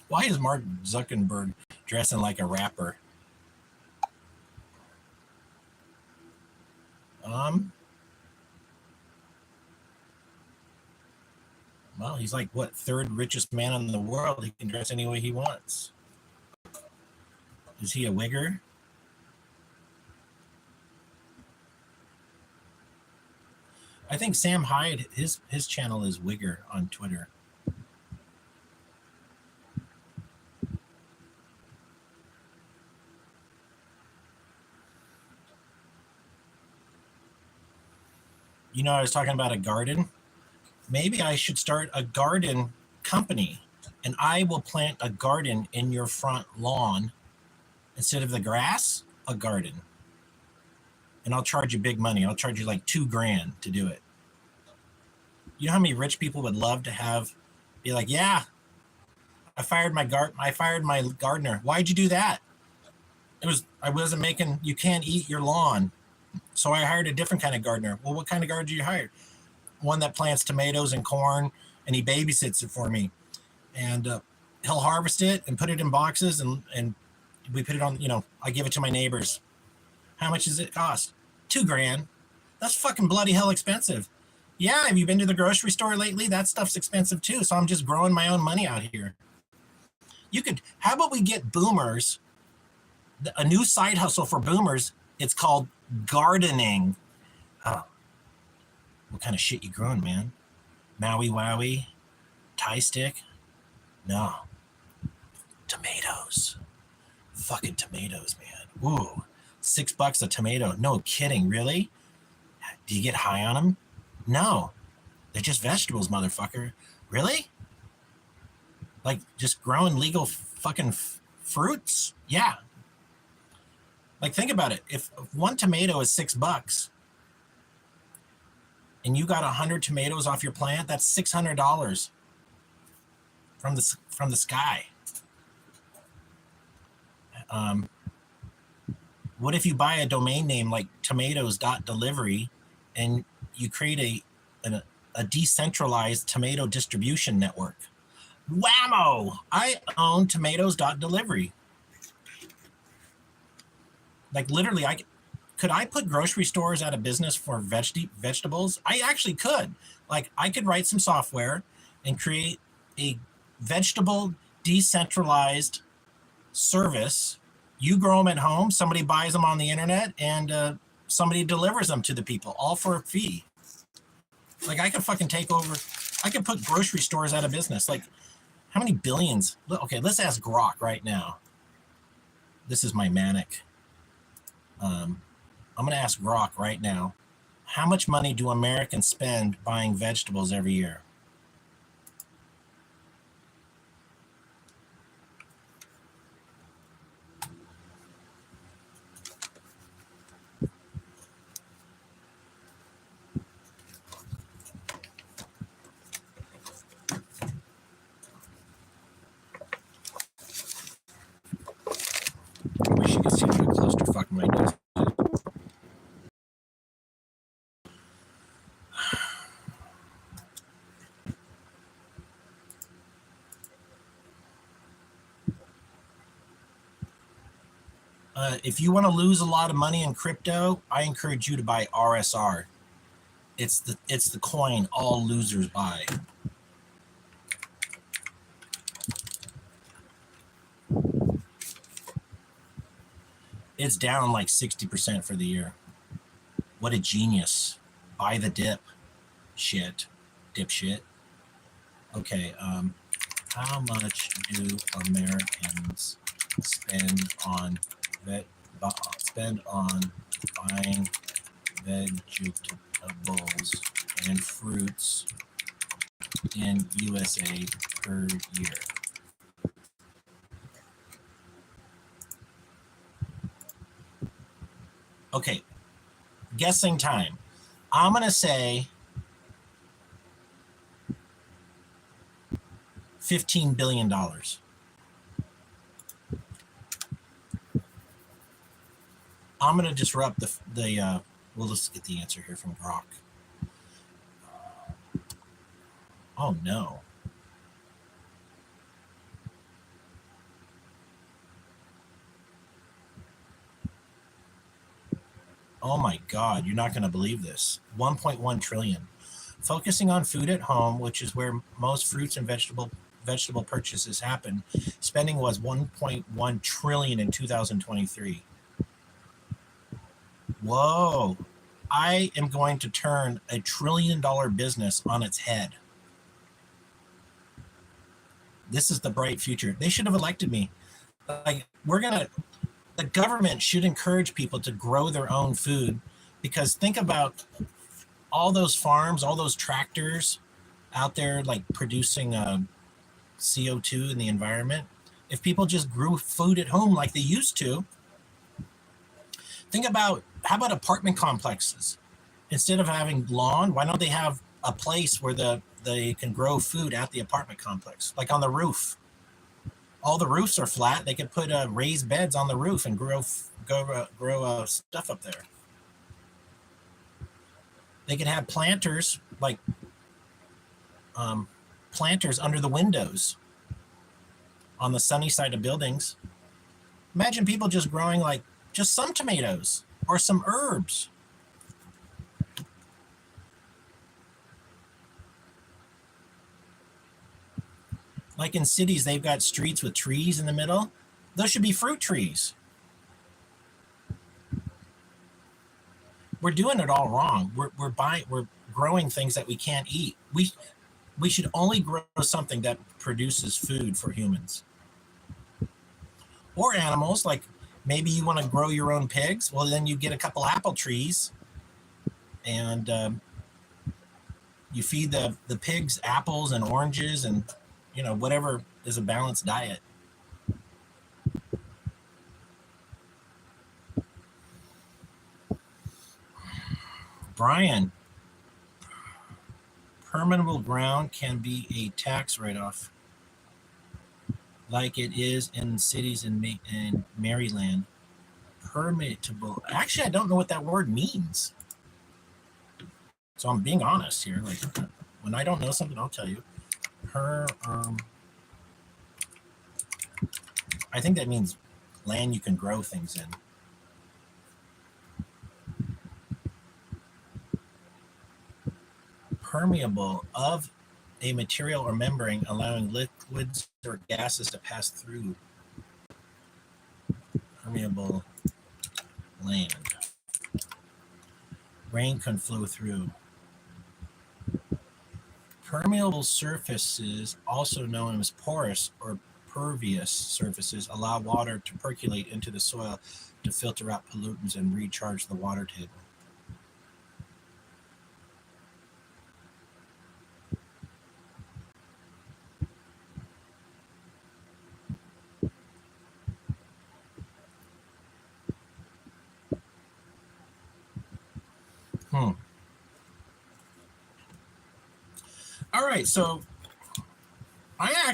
Why is Mark Zuckerberg dressing like a rapper? Well, he's like, what, third richest man in the world. He can dress any way he wants. Is he a wigger? I think Sam Hyde, his channel is Wigger on Twitter. You know, I was talking about a garden. Maybe I should start a garden company, and I will plant a garden in your front lawn. Instead of the grass, a garden. And I'll charge you big money. I'll charge you like $2,000 to do it. You know how many rich people would love to be like, yeah, I fired my gardener. Why'd you do that? I wasn't making, you can't eat your lawn. So I hired a different kind of gardener. Well, what kind of gardener did you hire? One that plants tomatoes and corn, and he babysits it for me. And he'll harvest it and put it in boxes, and we put it on, I give it to my neighbors. How much does it cost? $2,000. That's fucking bloody hell expensive. Yeah, have you been to the grocery store lately? That stuff's expensive too. So I'm just growing my own money out here. How about we get boomers, a new side hustle for boomers? It's called gardening. Oh, what kind of shit you growing, man? Maui Wowie? Thai stick? No. Tomatoes. Fucking tomatoes, man. Ooh, $6 a tomato. No kidding, really? Do you get high on them? No. They're just vegetables, motherfucker. Really? Like just growing legal fucking fruits? Yeah. Like think about it. If one tomato is $6 and you got 100 tomatoes off your plant, that's $600 from the sky. What if you buy a domain name like tomatoes.delivery and you create a decentralized tomato distribution network? Whammo! I own tomatoes.delivery. Like literally, could I put grocery stores out of business for vegetables? I actually could. Like I could write some software and create a vegetable decentralized service. You grow them at home, somebody buys them on the internet, and somebody delivers them to the people, all for a fee. Like I could fucking take over. I could put grocery stores out of business. Like how many billions? Okay, let's ask Grok right now. This is my manic. I'm going to ask Grok right now. How much money do Americans spend buying vegetables every year? my news. If you want to lose a lot of money in crypto, I encourage you to buy RSR. It's the coin all losers buy. It's down like 60% for the year. What a genius. Buy the dip. Shit. Dipshit. Okay, how much do Americans spend on buying vegetables and fruits in USA per year? Okay, guessing time. I'm gonna say $15 billion. I'm gonna disrupt the well, let's get the answer here from Grok. Oh no. Oh my God, you're not going to believe this. 1.1 trillion. Focusing on food at home, which is where most fruits and vegetable purchases happen, spending was 1.1 trillion in 2023. Whoa. I am going to turn $1 trillion business on its head. This is the bright future. They should have elected me. Like, the government should encourage people to grow their own food, because think about all those farms, all those tractors out there like producing CO2 in the environment. If people just grew food at home like they used to, think about, how about apartment complexes? Instead of having lawn, why don't they have a place where they can grow food at the apartment complex, like on the roof? All the roofs are flat. They could put raised beds on the roof and grow stuff up there. They could have planters, like planters under the windows on the sunny side of buildings. Imagine people just growing like just some tomatoes or some herbs. Like in cities, they've got streets with trees in the middle. Those should be fruit trees. We're doing it all wrong. We're growing things that we can't eat. We should only grow something that produces food for humans or animals. Like maybe you want to grow your own pigs. Well, then you get a couple apple trees and you feed the pigs apples and oranges and whatever is a balanced diet. Brian, permeable ground can be a tax write-off, like it is in cities in Maryland. Permeable. Actually, I don't know what that word means. So I'm being honest here. Like when I don't know something, I'll tell you. I think that means land you can grow things in. Permeable, of a material or membrane allowing liquids or gases to pass through. Permeable land. Rain can flow through. Permeable surfaces, also known as porous or pervious surfaces, allow water to percolate into the soil to filter out pollutants and recharge the water table. All right, so I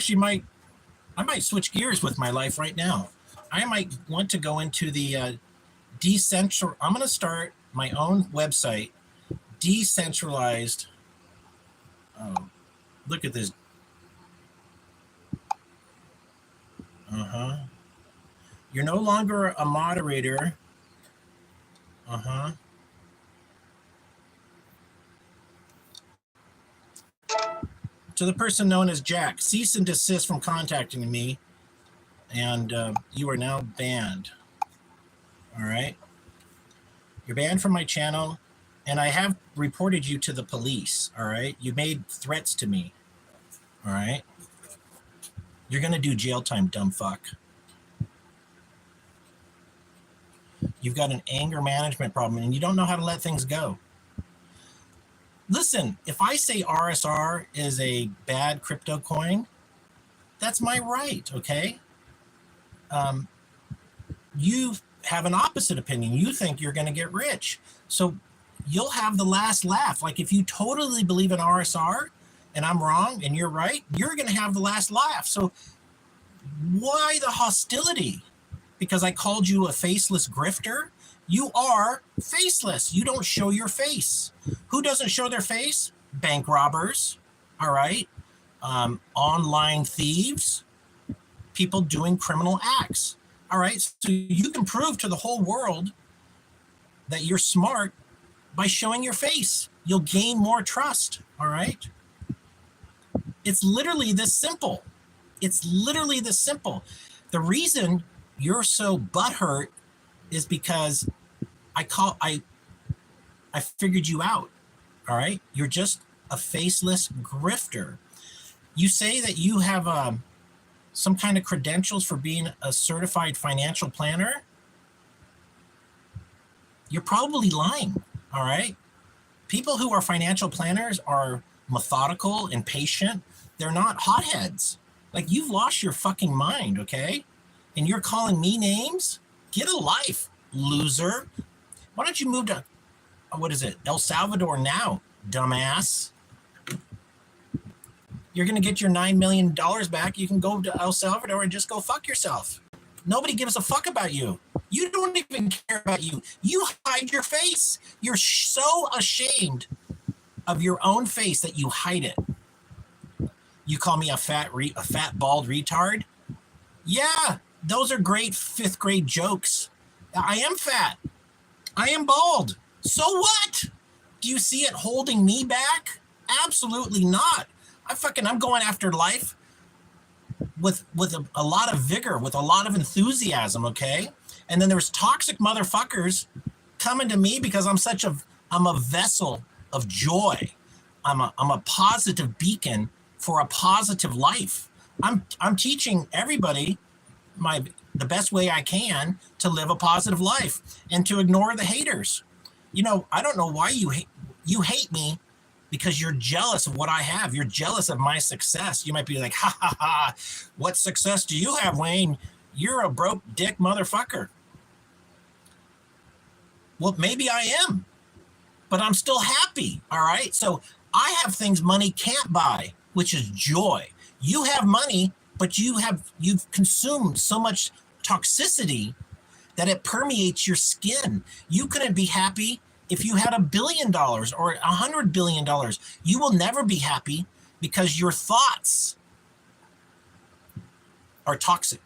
might switch gears with my life right now. I might want to go into the I'm going to start my own website, decentralized. Oh, look at this. You're no longer a moderator. To the person known as Jack, cease and desist from contacting me, and you are now banned. All right? You're banned from my channel, and I have reported you to the police. All right? You made threats to me. All right? You're going to do jail time, dumb fuck. You've got an anger management problem, and you don't know how to let things go. Listen, if I say RSR is a bad crypto coin, that's my right, okay? You have an opposite opinion. You think you're going to get rich. So you'll have the last laugh. Like if you totally believe in RSR and I'm wrong and you're right, you're going to have the last laugh. So why the hostility? Because I called you a faceless grifter? You are faceless. You don't show your face. Who doesn't show their face? Bank robbers, all right? Online thieves, people doing criminal acts, all right? So you can prove to the whole world that you're smart by showing your face. You'll gain more trust, all right? It's literally this simple. It's literally this simple. The reason you're so butthurt is because I figured you out, all right? You're just a faceless grifter. You say that you have some kind of credentials for being a certified financial planner. You're probably lying, all right? People who are financial planners are methodical and patient. They're not hotheads. Like, you've lost your fucking mind, okay? And you're calling me names? Get a life, loser. Why don't you move to, what is it, El Salvador now, dumbass? You're going to get your $9 million back. You can go to El Salvador and just go fuck yourself. Nobody gives a fuck about you. You don't even care about you. You hide your face. You're so ashamed of your own face that you hide it. You call me a fat bald retard? Yeah, those are great 5th grade jokes. I am fat. I am bald. So what? Do you see it holding me back? Absolutely not. I'm going after life with a lot of vigor, with a lot of enthusiasm, okay? And then there's toxic motherfuckers coming to me because I'm a vessel of joy. I'm a positive beacon for a positive life. I'm teaching everybody the best way I can to live a positive life and to ignore the haters. You know, I don't know why you hate me, because you're jealous of what I have. You're jealous of my success. You might be like, ha ha ha, what success do you have, Wayne? You're a broke dick motherfucker. Well, maybe I am, but I'm still happy, all right? So I have things money can't buy, which is joy. You have money, but you've consumed so much toxicity that it permeates your skin. You couldn't be happy if you had $1 billion or $100 billion. You will never be happy because your thoughts are toxic.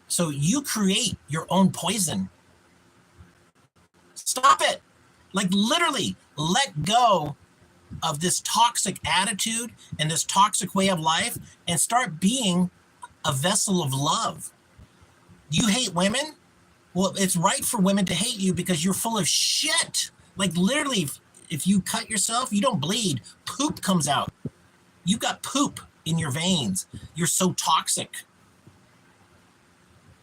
So you create your own poison. Stop it. Like, literally let go of this toxic attitude and this toxic way of life and start being a vessel of love. You hate women? Well, it's right for women to hate you because you're full of shit. Like, literally, if you cut yourself, you don't bleed. Poop comes out. You got poop in your veins. You're so toxic.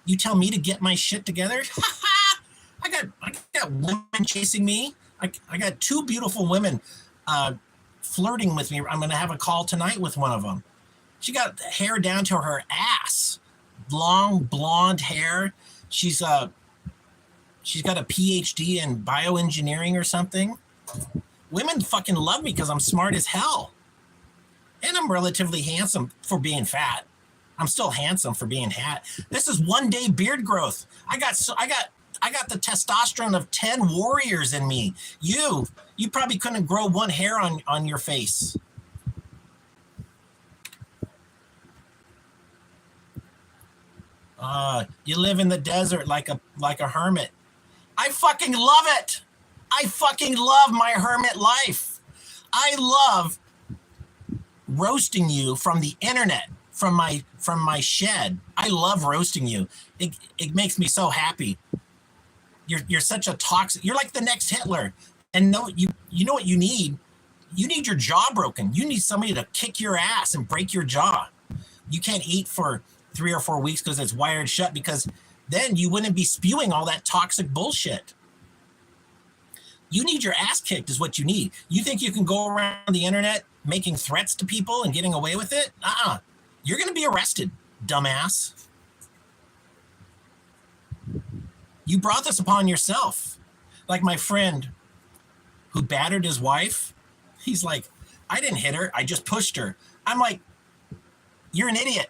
You tell me to get my shit together? I got women chasing me. I got 2 beautiful women flirting with me. I'm going to have a call tonight with one of them. She got hair down to her ass. Long, blonde hair. She's got a PhD in bioengineering or something. Women fucking love me because I'm smart as hell. And I'm relatively handsome for being fat. I'm still handsome for being fat. This is 1 day beard growth. I I got the testosterone of 10 warriors in me. You probably couldn't grow one hair on your face. You live in the desert like a hermit. I fucking love it. I fucking love my hermit life. I love roasting you from the internet, from my shed. I love roasting you. It makes me so happy. You're such a toxic. You're like the next Hitler. And you know what you need? You need your jaw broken. You need somebody to kick your ass and break your jaw. You can't eat for 3 or 4 weeks because it's wired shut, because then you wouldn't be spewing all that toxic bullshit. You need your ass kicked is what you need. You think you can go around the internet making threats to people and getting away with it? You're going to be arrested, dumbass. You brought this upon yourself. Like my friend who battered his wife, he's like, I didn't hit her, I just pushed her. I'm like, you're an idiot.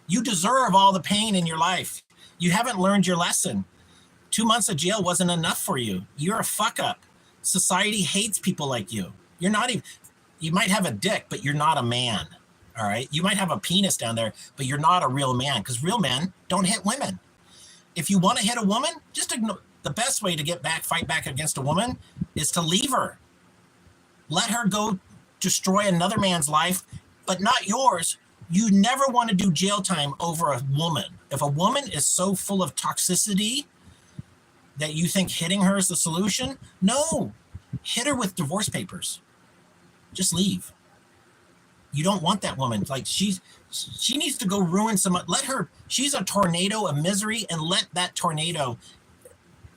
You deserve all the pain in your life. You haven't learned your lesson. 2 months of jail wasn't enough for you. You're a fuck up. Society hates people like you. You're not even, you might have a dick, but you're not a man. All right. You might have a penis down there, but you're not a real man, because real men don't hit women. If you want to hit a woman, just ignore. The best way to fight back against a woman is to leave her. Let her go destroy another man's life, but not yours. You never want to do jail time over a woman. If a woman is so full of toxicity that you think hitting her is the solution, no. Hit her with divorce papers. Just leave. You don't want that woman. Like she needs to go ruin she's a tornado of misery, and let that tornado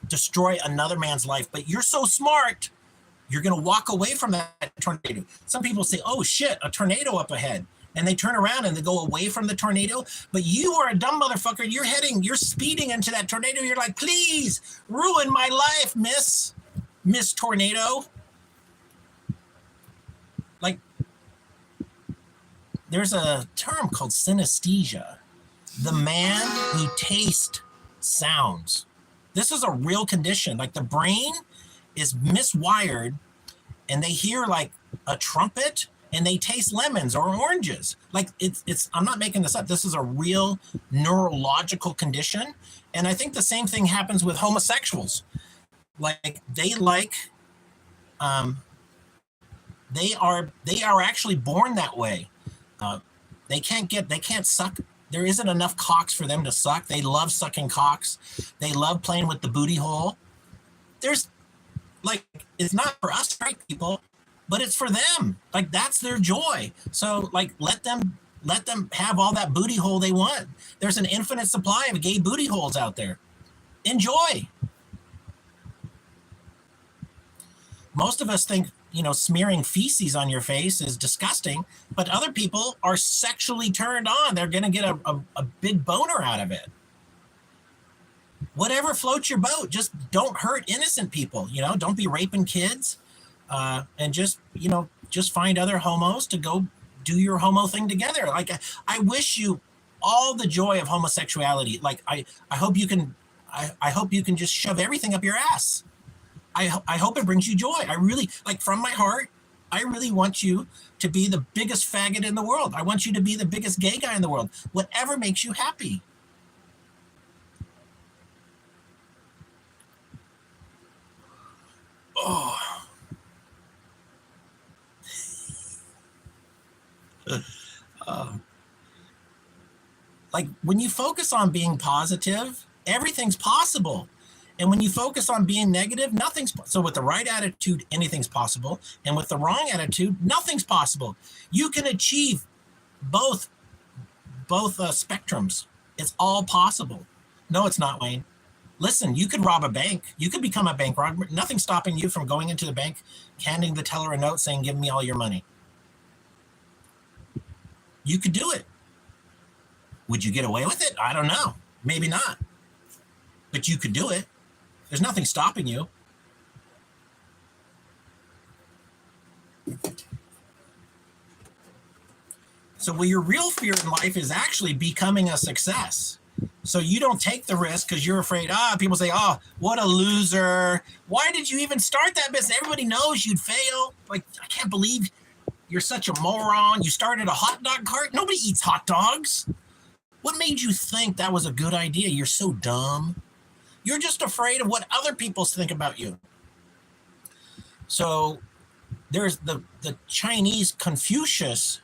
destroy another man's life. But you're so smart, you're going to walk away from that tornado. Some people say, oh shit, a tornado up ahead. And they turn around and they go away from the tornado. But you are a dumb motherfucker. You're speeding into that tornado. You're like, please ruin my life, Miss Tornado. Like, there's a term called synesthesia. The man who tastes sounds. This is a real condition. Like the brain is miswired, and they hear like a trumpet, and they taste lemons or oranges. Like it's I'm not making this up. This is a real neurological condition. And I think the same thing happens with homosexuals. Like they are actually born that way. They can't suck. There isn't enough cocks for them to suck. They love sucking cocks. They love playing with the booty hole. There's like, it's not for us straight people, but it's for them. Like that's their joy. So like let them have all that booty hole they want. There's an infinite supply of gay booty holes out there. Enjoy. Most of us think, smearing feces on your face is disgusting, but other people are sexually turned on. They're going to get a big boner out of it. Whatever floats your boat, just don't hurt innocent people. Don't be raping kids. And just find other homos to go do your homo thing together. Like I wish you all the joy of homosexuality. Like I hope you can just shove everything up your ass. I hope it brings you joy. I really, like, from my heart, I really want you to be the biggest faggot in the world. I want you to be the biggest gay guy in the world. Whatever makes you happy. Oh. Like when you focus on being positive, everything's possible. And when you focus on being negative, so with the right attitude, anything's possible. And with the wrong attitude, nothing's possible. You can achieve both spectrums. It's all possible. No, it's not, Wayne. Listen, you could rob a bank. You could become a bank robber. Nothing's stopping you from going into the bank, handing the teller a note saying, give me all your money. You could do it. Would you get away with it? I don't know. Maybe not. But you could do it. There's nothing stopping you. So your real fear in life is actually becoming a success. So you don't take the risk because you're afraid, people say, oh, what a loser. Why did you even start that business? Everybody knows you'd fail. Like, I can't believe you're such a moron. You started a hot dog cart. Nobody eats hot dogs. What made you think that was a good idea? You're so dumb. You're just afraid of what other people think about you. So there's the Chinese Confucius.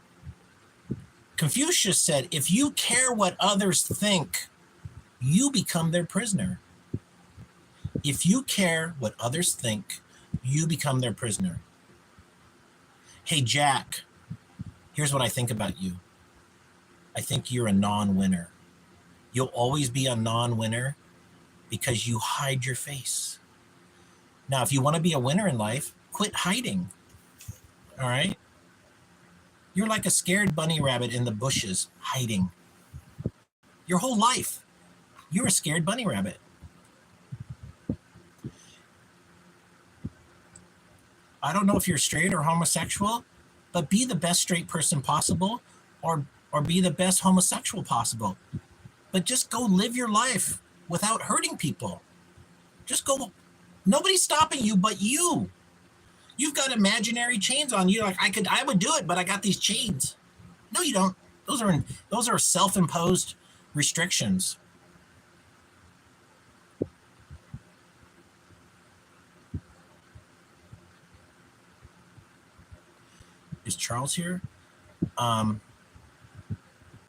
Confucius said, if you care what others think, you become their prisoner. If you care what others think, you become their prisoner. Hey, Jack, here's what I think about you. I think you're a non-winner. You'll always be a non-winner because you hide your face. Now, if you want to be a winner in life, quit hiding. All right? You're like a scared bunny rabbit in the bushes, hiding. Your whole life, you're a scared bunny rabbit. I don't know if you're straight or homosexual, but be the best straight person possible, or be the best homosexual possible. But just go live your life without hurting people. Just go. Nobody's stopping you but you. You've got imaginary chains on you. Like, I would do it, but I got these chains. No, you don't. Those are self-imposed restrictions. Is Charles here?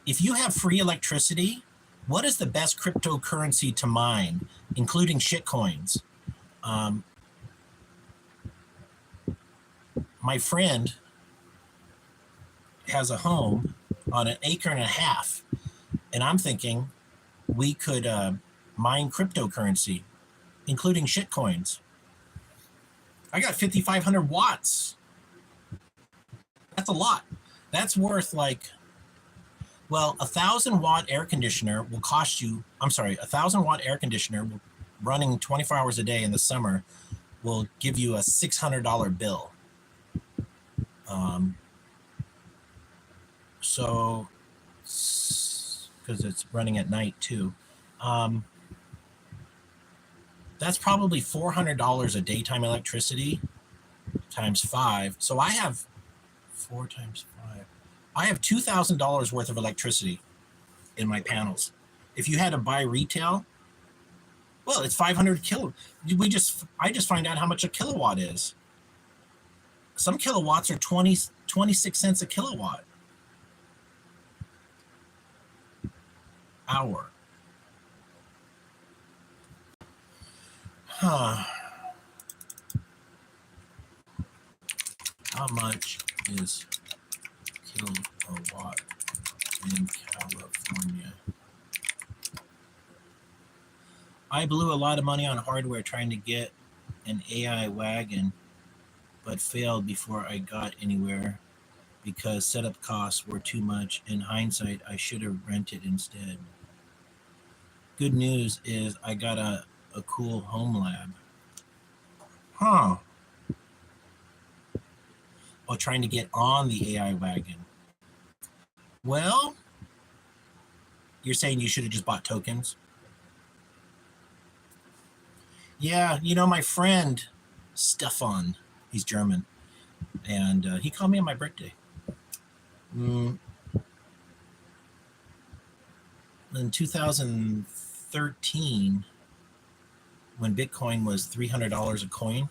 If you have free electricity, what is the best cryptocurrency to mine, including shitcoins? My friend has a home on 1.5 acres, and I'm thinking we could mine cryptocurrency, including shitcoins. I got 5,500 watts. That's a lot. That's worth like, well, 1,000-watt air conditioner will cost you, 1,000-watt air conditioner running 24 hours a day in the summer will give you a $600 bill. So, because it's running at night too. That's probably $400 a daytime electricity times 5. So I have 4 times 5. I have $2,000 worth of electricity in my panels. If you had to buy retail, well, it's 500 kilo. I just find out how much a kilowatt is. Some kilowatts are 26 cents a kilowatt hour. How much is kilowatt in California? I blew a lot of money on hardware trying to get an AI wagon, but failed before I got anywhere because setup costs were too much. In hindsight, I should have rented instead. Good news is I got a cool home lab. Oh, trying to get on the AI wagon. Well, you're saying you should have just bought tokens? Yeah, my friend, Stefan, he's German, and he called me on my birthday. In 2013, when Bitcoin was $300 a coin,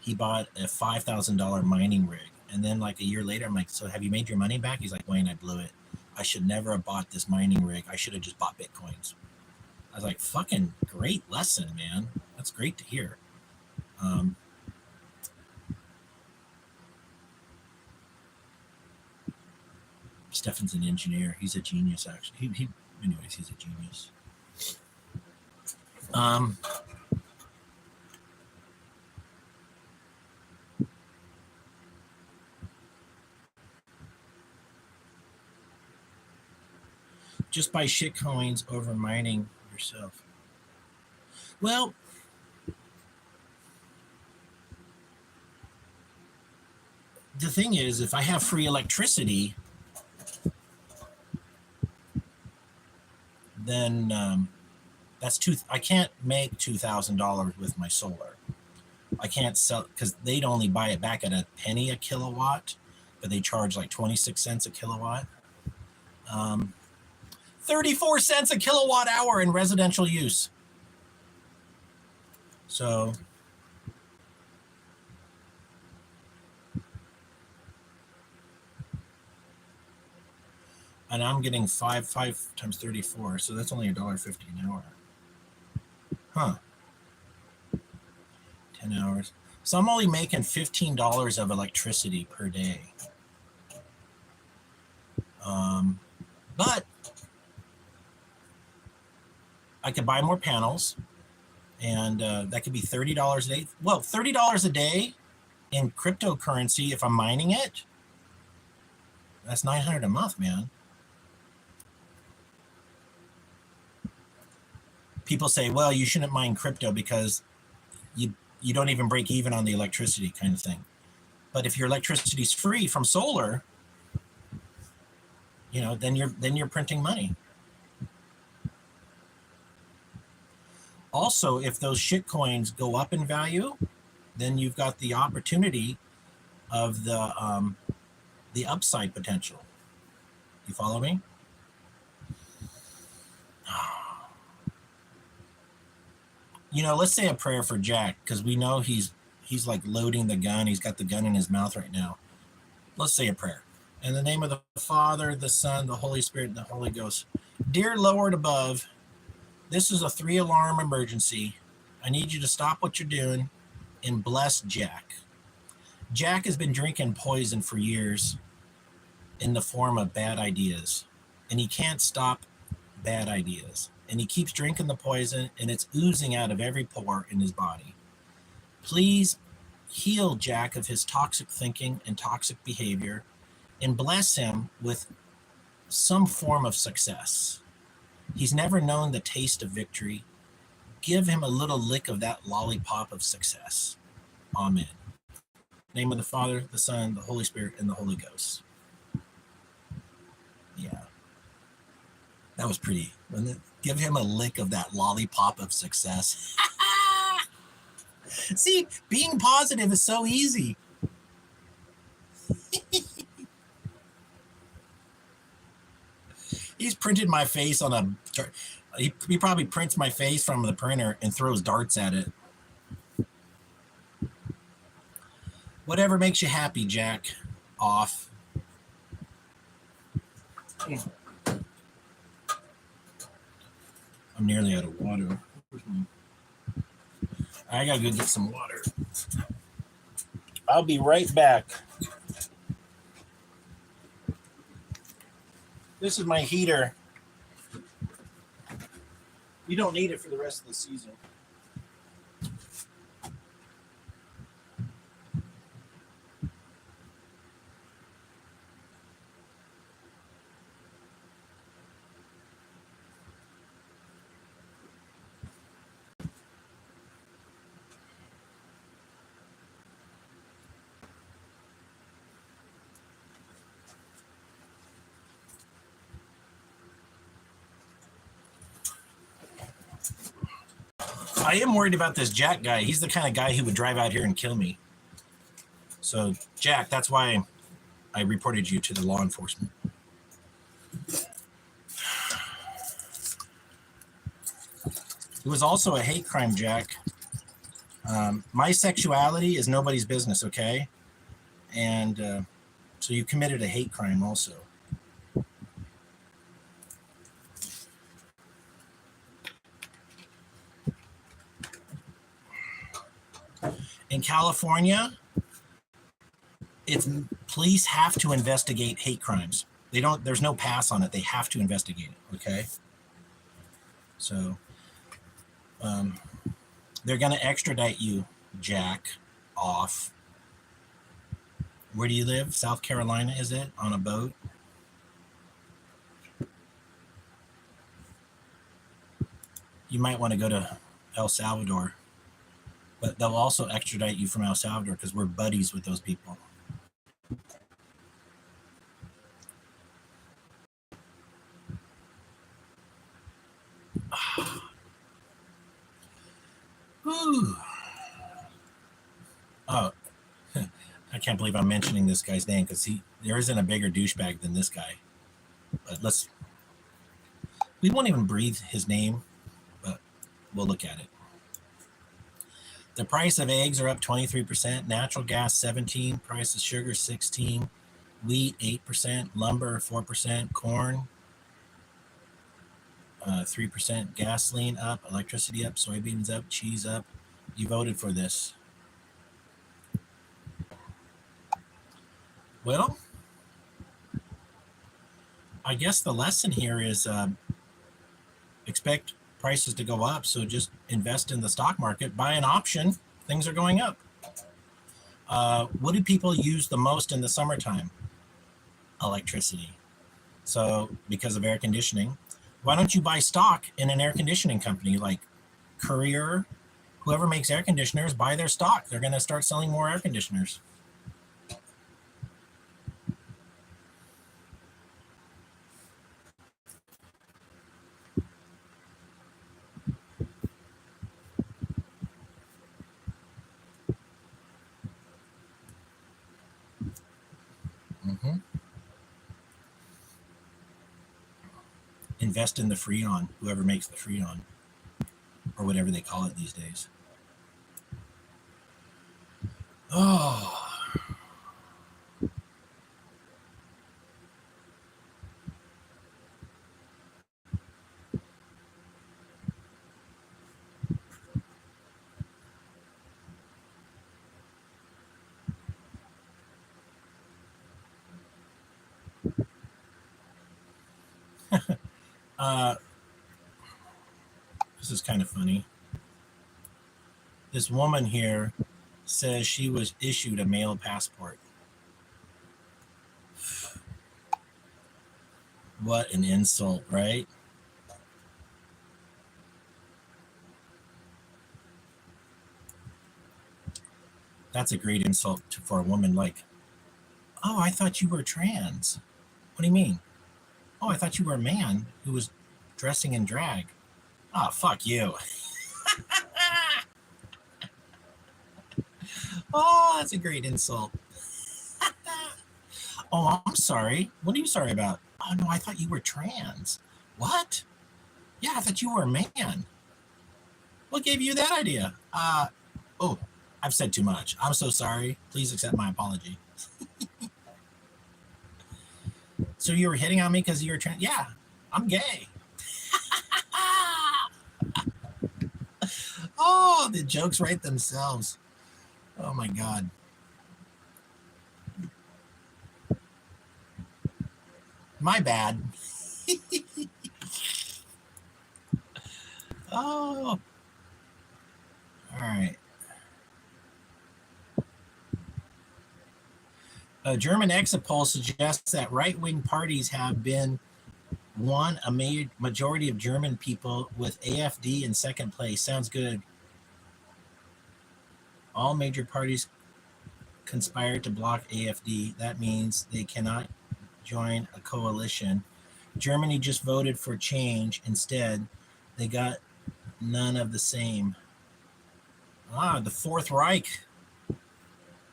he bought a $5,000 mining rig. And then like a year later, I'm like, so have you made your money back? He's like, Wayne, I blew it. I should never have bought this mining rig. I should have just bought Bitcoins. I was like, fucking great lesson, man. That's great to hear. Stefan's an engineer. He's a genius, actually. Anyways, he's a genius. Just buy shit coins over mining yourself. Well, the thing is, if I have free electricity, then that's I can't make $2,000 with my solar. I can't sell because they'd only buy it back at a penny a kilowatt, but they charge like 26 cents a kilowatt. 34 cents a kilowatt hour in residential use. So and I'm getting 5 times 34, so that's only $1.50 an hour. Huh. 10 hours. So I'm only making $15 of electricity per day. But I could buy more panels, and that could be $30 a day. Well, $30 a day in cryptocurrency, if I'm mining it, that's $900 a month, man. People say, well, you shouldn't mine crypto because you don't even break even on the electricity kind of thing. But if your electricity is free from solar, you know, then you're printing money. Also, if those shit coins go up in value, then you've got the opportunity of the upside potential. You follow me? You know, let's say a prayer for Jack, because we know he's like loading the gun. He's got the gun in his mouth right now. Let's say a prayer. In the name of the Father, the Son, the Holy Spirit, and the Holy Ghost. Dear Lord above, this is a 3-alarm emergency. I need you to stop what you're doing and bless Jack. Jack has been drinking poison for years in the form of bad ideas, and he can't stop bad ideas. And he keeps drinking the poison, and it's oozing out of every pore in his body. Please heal Jack of his toxic thinking and toxic behavior, and bless him with some form of success. He's never known the taste of victory. Give him a little lick of that lollipop of success. Amen. In the name of the Father, the Son, the Holy Spirit, and the Holy Ghost. Yeah. That was pretty, wasn't it? Give him a lick of that lollipop of success. See, being positive is so easy. He's printed my face on a... He probably prints my face from the printer and throws darts at it. Whatever makes you happy, Jack. Off. I'm nearly out of water. I gotta go get some water. I'll be right back. This is my heater. You don't need it for the rest of the season. I am worried about this Jack guy. He's the kind of guy who would drive out here and kill me. So, Jack, that's why I reported you to the law enforcement. It was also a hate crime, Jack. My sexuality is nobody's business, okay? And so you committed a hate crime also. In California, police have to investigate hate crimes. There's no pass on it. They have to investigate it, okay? So they're going to extradite you, Jack, off. Where do you live? South Carolina, is it? On a boat? You might want to go to El Salvador. But they'll also extradite you from El Salvador because we're buddies with those people. Whew. Oh, I can't believe I'm mentioning this guy's name because there isn't a bigger douchebag than this guy. But we won't even breathe his name, but we'll look at it. The price of eggs are up 23%, natural gas 17%, price of sugar 16%, wheat 8%, lumber 4%, corn 3%, gasoline up, electricity up, soybeans up, cheese up. You voted for this. Well, I guess the lesson here is expect prices to go up, so just invest in the stock market, buy an option, things are going up. What do people use the most in the summertime? Electricity. So because of air conditioning, why don't you buy stock in an air conditioning company like Courier, whoever makes air conditioners, buy their stock. They're going to start selling more air conditioners. Mm-hmm. Invest in the Freon, whoever makes the Freon, or whatever they call it these days. Oh. This is kind of funny. This woman here says she was issued a male passport. What an insult, right? That's a great insult for a woman. Like, oh, I thought you were trans. What do you mean? Oh, I thought you were a man who was dressing in drag. Oh, fuck you. Oh, that's a great insult. Oh, I'm sorry. What are you sorry about? Oh, no, I thought you were trans. What? Yeah, I thought you were a man. What gave you that idea? Oh, I've said too much. I'm so sorry. Please accept my apology. So you were hitting on me because you were trans? Yeah, I'm gay. Oh, the jokes write themselves. Oh my God. My bad. Oh. All right. A German exit poll suggests that right-wing parties have been won a majority of German people, with AfD in second place. Sounds good. All major parties conspired to block AfD. That means they cannot join a coalition. Germany just voted for change instead. They got none of the same. Ah, the Fourth Reich.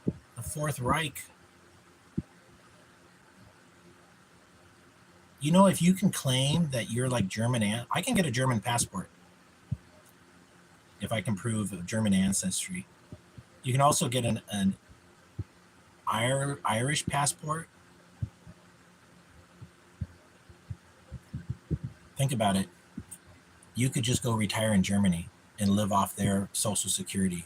The Fourth Reich. You know, if you can claim that you're like German, I can get a German passport if I can prove German ancestry. You can also get an Irish passport. Think about it. You could just go retire in Germany and live off their Social Security.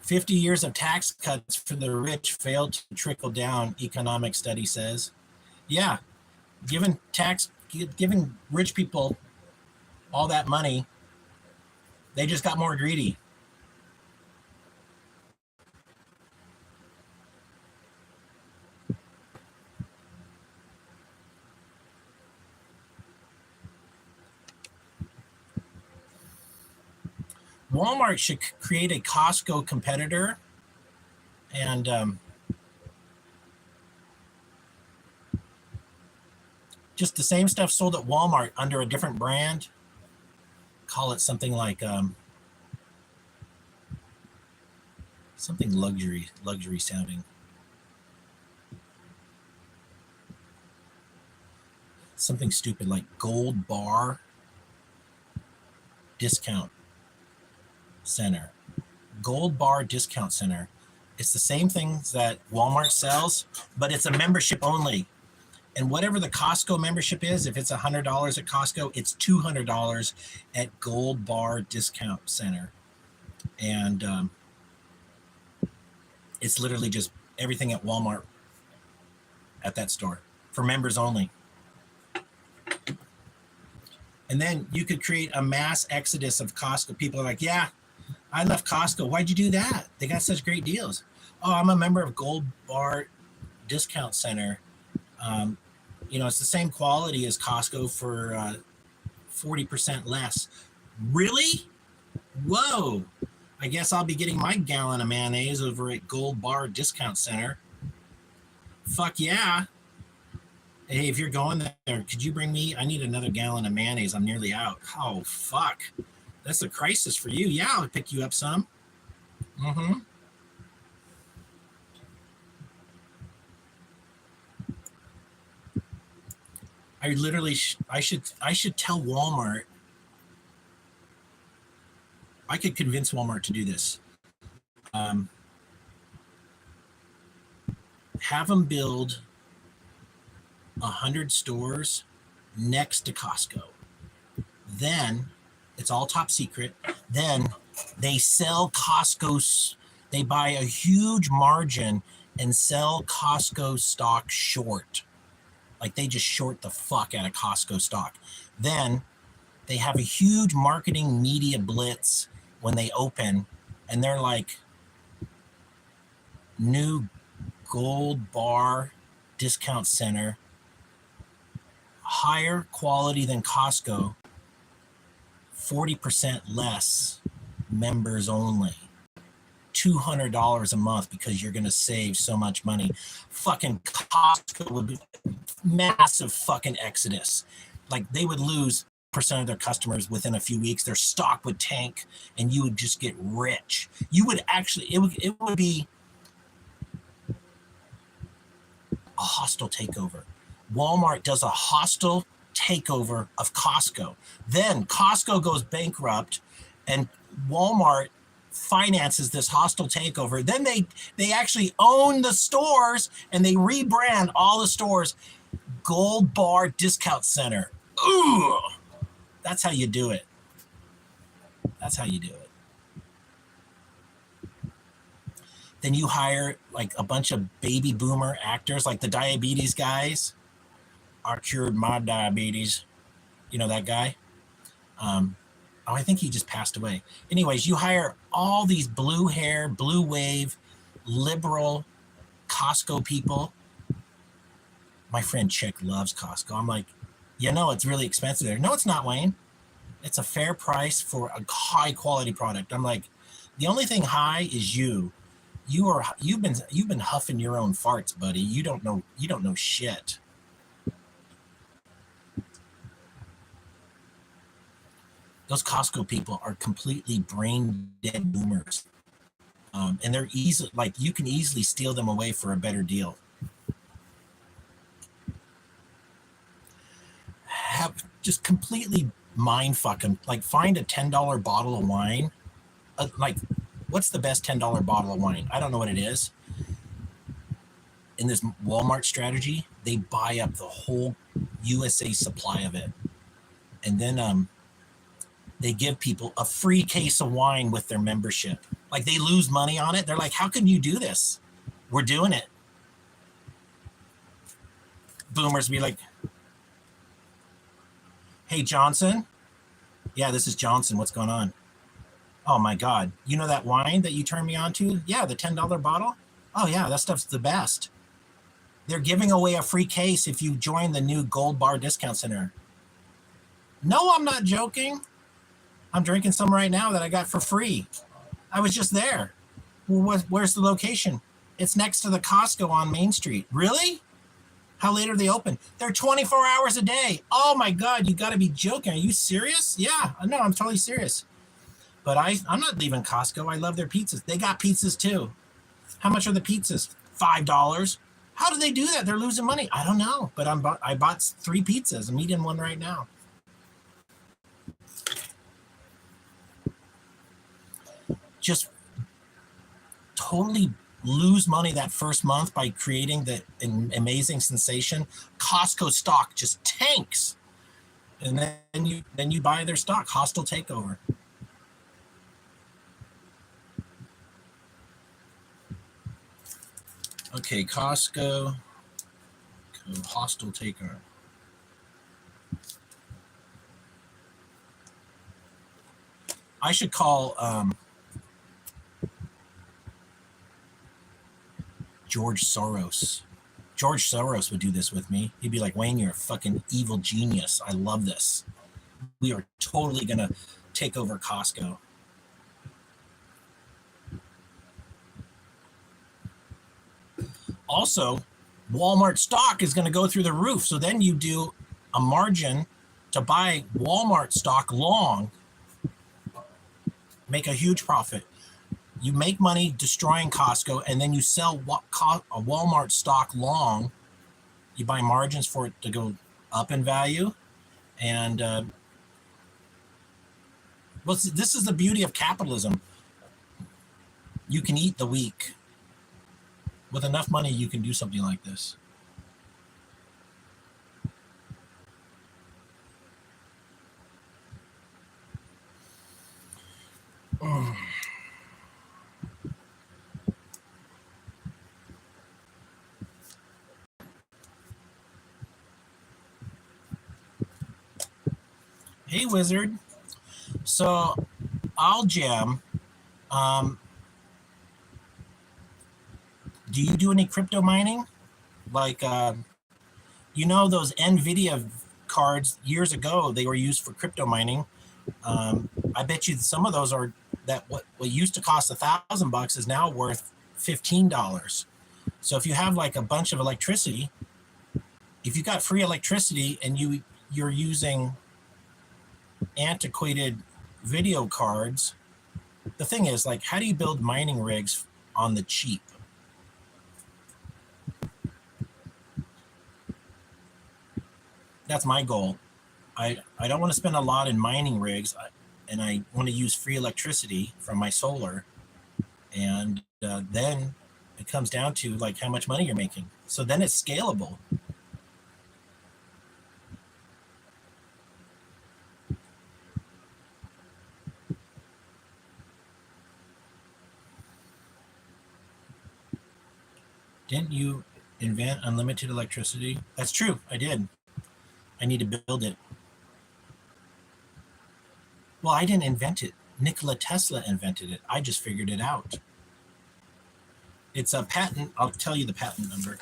"50 years of tax cuts for the rich failed to trickle down," economic study says. Yeah, giving rich people all that money, they just got more greedy. Walmart should create a Costco competitor And just the same stuff sold at Walmart under a different brand. Call it something like something luxury sounding. Something stupid like Gold Bar Discount Center. Gold Bar Discount Center. It's the same things that Walmart sells, but it's a membership only. And whatever the Costco membership is, if it's $100 at Costco, it's $200 at Gold Bar Discount Center. And it's literally just everything at Walmart at that store for members only. And then you could create a mass exodus of Costco. People are like, yeah, I left Costco. Why'd you do that? They got such great deals. Oh, I'm a member of Gold Bar Discount Center. It's the same quality as Costco for 40% less. Really? Whoa. I guess I'll be getting my gallon of mayonnaise over at Gold Bar Discount Center. Fuck yeah. Hey, if you're going there, could you bring me? I need another gallon of mayonnaise. I'm nearly out. Oh, fuck. That's a crisis for you. Yeah, I'll pick you up some. Mm-hmm. I should tell Walmart. I could convince Walmart to do this. Have them build 100 stores next to Costco. Then it's all top secret. Then they sell Costco's. They buy a huge margin and sell Costco stock short. Like they just short the fuck out of Costco stock. Then they have a huge marketing media blitz when they open, and they're like, new Gold Bar Discount Center, higher quality than Costco, 40% less, members only. $200 a month because you're going to save so much money. Fucking Costco would be massive fucking exodus. Like they would lose percent of their customers within a few weeks. Their stock would tank and you would just get rich. You would actually, it would be a hostile takeover. Walmart does a hostile takeover of Costco. Then Costco goes bankrupt and Walmart finances this hostile takeover. Then they actually own the stores and they rebrand all the stores Gold Bar Discount Center. Ooh, that's how you do it. That's how you do it. Then you hire like a bunch of baby boomer actors, like the diabetes guys. I cured my diabetes. You know that guy? I think he just passed away. Anyways, you hire all these blue hair, blue wave, liberal Costco people. My friend Chick loves Costco. I'm like, it's really expensive there. No, it's not, Wayne. It's a fair price for a high quality product. I'm like, the only thing high is you. You've been huffing your own farts, buddy. You don't know shit. Those Costco people are completely brain dead boomers. And they're easy, like you can easily steal them away for a better deal. Have just completely mind fuck them. Like find a $10 bottle of wine. Like, what's the best $10 bottle of wine? I don't know what it is. In this Walmart strategy, they buy up the whole USA supply of it. And then they give people a free case of wine with their membership. Like they lose money on it. They're like, how can you do this? We're doing it. Boomers be like, hey, Johnson. Yeah, this is Johnson. What's going on? Oh my God. You know that wine that you turned me on to? Yeah, the $10 bottle. Oh yeah, that stuff's the best. They're giving away a free case if you join the new Gold Bar Discount Center. No, I'm not joking. I'm drinking some right now that I got for free. I was just there. Well, where's the location? It's next to the Costco on Main Street. Really? How late are they open? They're 24 hours a day. Oh my God, you got to be joking. Are you serious? Yeah, no, I'm totally serious. But I'm not leaving Costco. I love their pizzas. They got pizzas too. How much are the pizzas? $5. How do they do that? They're losing money. I don't know, but I bought 3 pizzas. I'm eating one right now. Just totally lose money that first month by creating the amazing sensation. Costco stock just tanks, and then you buy their stock. Hostile takeover. Okay, Costco, hostile takeover. I should call George Soros. George Soros would do this with me. He'd be like, Wayne, you're a fucking evil genius. I love this. We are totally going to take over Costco. Also, Walmart stock is going to go through the roof. So then you do a margin to buy Walmart stock long, make a huge profit. You make money destroying Costco, and then you sell a Walmart stock long. You buy margins for it to go up in value. And well, this is the beauty of capitalism. You can eat the weak. With enough money, you can do something like this. Hey, Wizard. So, I'll jam. Do you do any crypto mining? Like, you know, those NVIDIA cards years ago, they were used for crypto mining. I bet you some of those are that what used to cost $1,000 is now worth $15. So if you have like a bunch of electricity, if you got free electricity and you're using antiquated video cards, the thing is, like, how do you build mining rigs on the cheap? That's my goal. I don't want to spend a lot in mining rigs, and I want to use free electricity from my solar, and then it comes down to like how much money you're making. So then it's scalable. Didn't you invent unlimited electricity? That's true. I did. I need to build it. Well, I didn't invent it. Nikola Tesla invented it. I just figured it out. It's a patent. I'll tell you the patent number.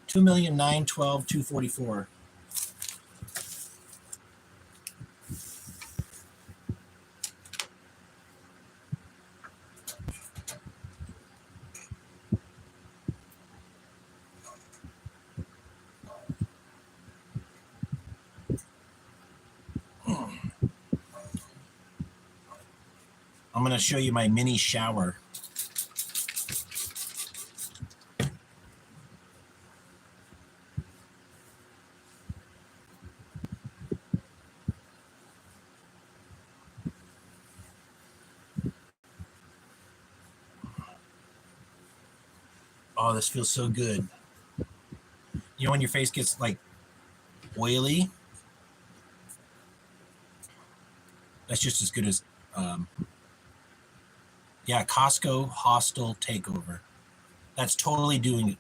$2,912,244. I'm going to show you my mini shower. Oh, this feels so good. You know when your face gets like oily? That's just as good as, yeah, Costco hostile takeover. That's totally doable.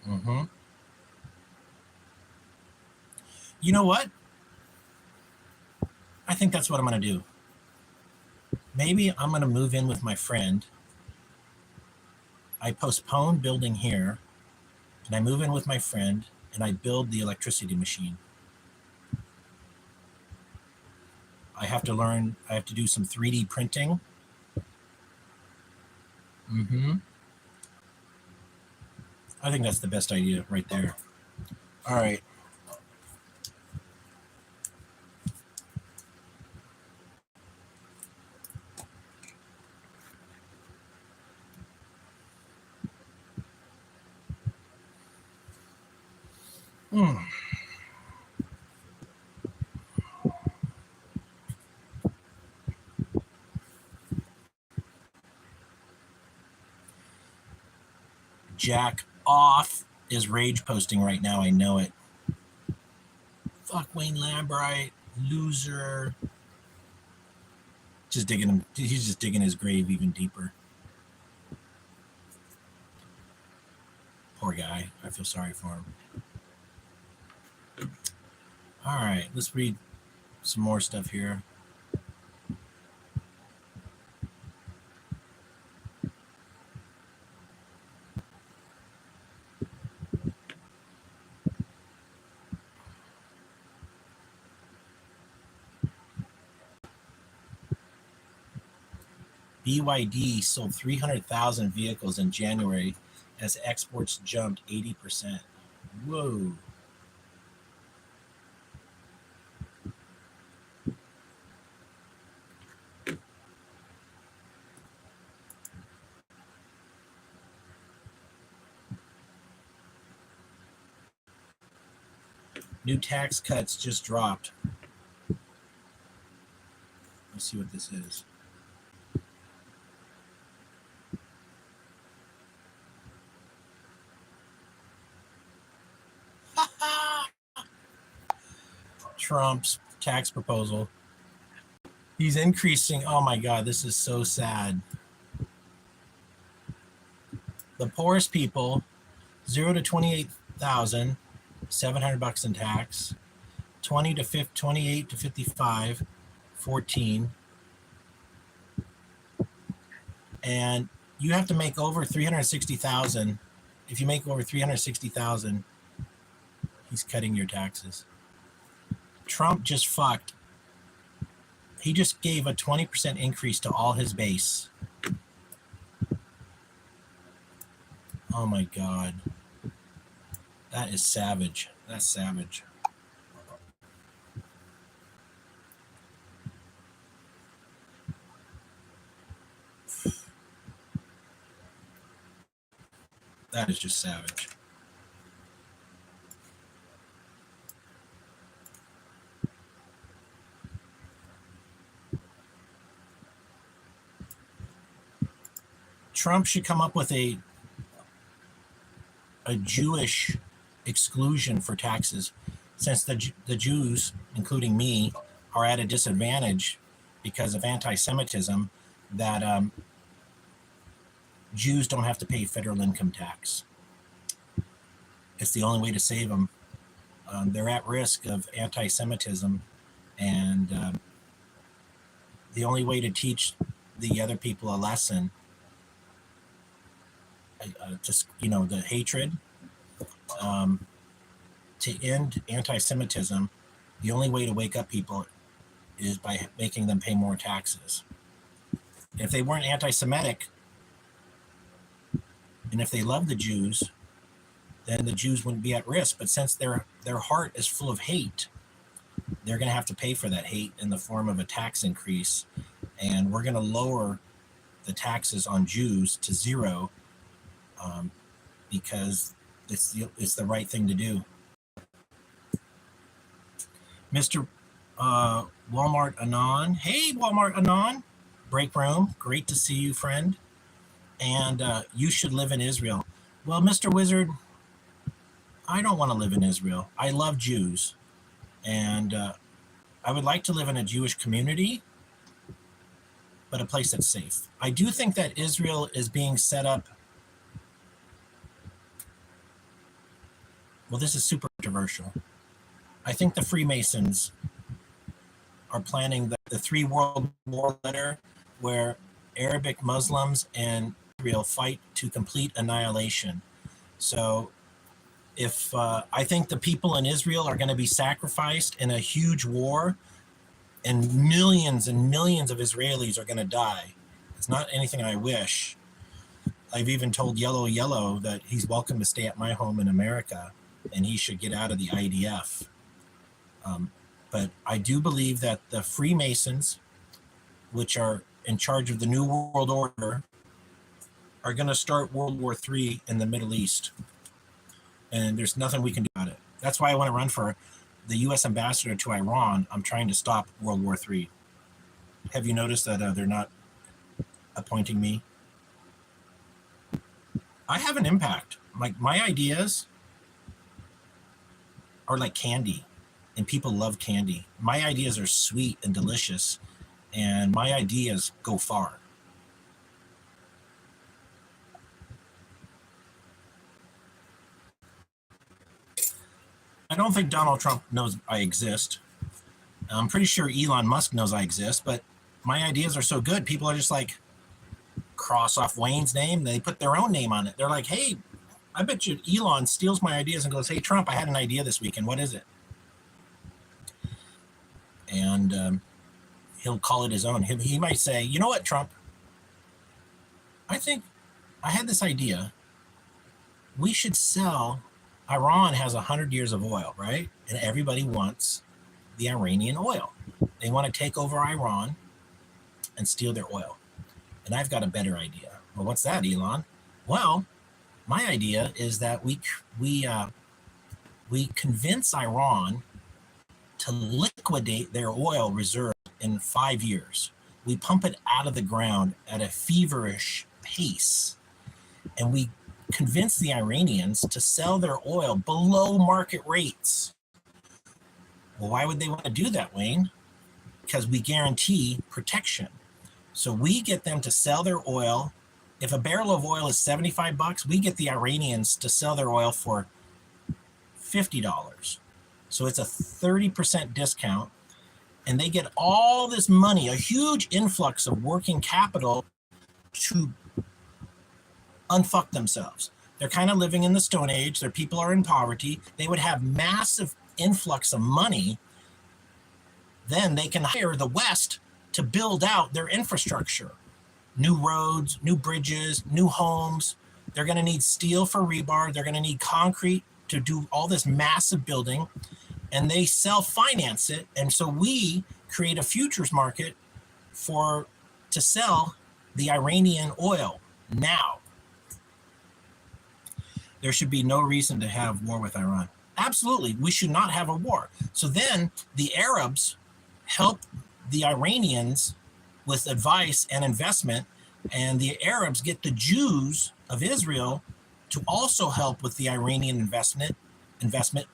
Mm-hmm. You know what? I think that's what I'm going to do. Maybe I'm going to move in with my friend. I postponed building here. and I move in with my friend, and I build the electricity machine. I have to do some 3D printing. I think that's the best idea right there. All right. Jack off is rage posting right now. I know it. Fuck Wayne Lambright, loser. Just digging him. He's just digging his grave even deeper. Poor guy. I feel sorry for him. All right, let's read some more stuff here. BYD sold 300,000 vehicles in January as exports jumped 80%. Whoa. New tax cuts just dropped. Let's see what this is. Trump's tax proposal. He's increasing. Oh my God, this is so sad. The poorest people, 0 to 28,000, $700 in tax. 28 to 55, 14. And you have to make over 360,000. If you make over 360,000, he's cutting your taxes. Trump just fucked. He just gave a 20% increase to all his base. Oh my God. That is savage. That's savage. That is just savage. Trump should come up with a Jewish exclusion for taxes, since the Jews, including me, are at a disadvantage because of anti-Semitism, that Jews don't have to pay federal income tax. It's the only way to save them. They're at risk of anti-Semitism, and the only way to teach the other people a lesson, just the hatred, to end anti-Semitism, the only way to wake up people is by making them pay more taxes. If they weren't anti-Semitic, and if they loved the Jews, then the Jews wouldn't be at risk. But since their heart is full of hate, they're going to have to pay for that hate in the form of a tax increase. And we're going to lower the taxes on Jews to zero, because it's the right thing to do. Mr. Walmart Anon. Hey, Walmart Anon. Break room. Great to see you, friend. And you should live in Israel. Well, Mr. Wizard, I don't want to live in Israel. I love Jews. And I would like to live in a Jewish community, but a place that's safe. I do think that Israel is being set up. Well, this is super controversial. I think the Freemasons are planning the Three World War letter, where Arabic Muslims and Israel fight to complete annihilation. So If I think the people in Israel are going to be sacrificed in a huge war, and millions of Israelis are going to die. It's not anything I wish. I've even told Yellow Yellow that he's welcome to stay at my home in America, and he should get out of the IDF. But I do believe that the Freemasons, which are in charge of the New World Order, are going to start World War III in the Middle East. And there's nothing we can do about it. That's why I want to run for the U.S. ambassador to Iran. I'm trying to stop World War III. Have you noticed that they're not appointing me? I have an impact. Like, my ideas are like candy, and people love candy. My ideas are sweet and delicious, and my ideas go far. I don't think Donald Trump knows I exist. I'm pretty sure Elon Musk knows I exist, but my ideas are so good, people are just like, cross off Wayne's name. They put their own name on it. They're like, hey, I bet you Elon steals my ideas and goes, hey, Trump, I had an idea this weekend. What is it? And he'll call it his own. He might say, you know what, Trump? I think I had this idea. We should sell. Iran has 100 years of oil, right? And everybody wants the Iranian oil. They want to take over Iran and steal their oil. And I've got a better idea. Well, what's that, Elon? Well, my idea is that we convince Iran to liquidate their oil reserve in 5 years. We pump it out of the ground at a feverish pace, and we convince the Iranians to sell their oil below market rates. Well, why would they want to do that, Wayne? Because we guarantee protection. So we get them to sell their oil. If a barrel of oil is $75, we get the Iranians to sell their oil for $50. So it's a 30% discount, and they get all this money, a huge influx of working capital to unfuck themselves. They're kind of living in the Stone Age. Their people are in poverty. They would have massive influx of money. Then they can hire the West to build out their infrastructure. New roads, new bridges, new homes. They're going to need steel for rebar. They're going to need concrete to do all this massive building, and they self-finance it. And so we create a futures market to sell the Iranian oil now. There should be no reason to have war with Iran. Absolutely, we should not have a war. So then the Arabs help the Iranians with advice and investment, and the Arabs get the Jews of Israel to also help with the Iranian investment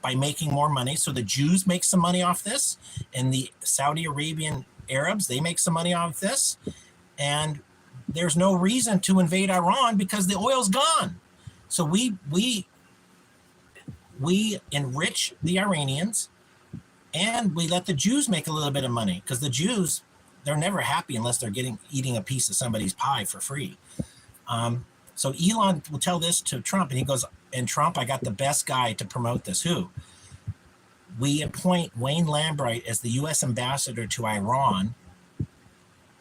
by making more money. So the Jews make some money off this, and the Saudi Arabian Arabs, they make some money off this, and there's no reason to invade Iran because the oil's gone. So we enrich the Iranians, and we let the Jews make a little bit of money, because the Jews, they're never happy unless they're eating a piece of somebody's pie for free. So Elon will tell this to Trump, and he goes, and Trump, I got the best guy to promote this. Who? We appoint Wayne Lambright as the U.S. ambassador to Iran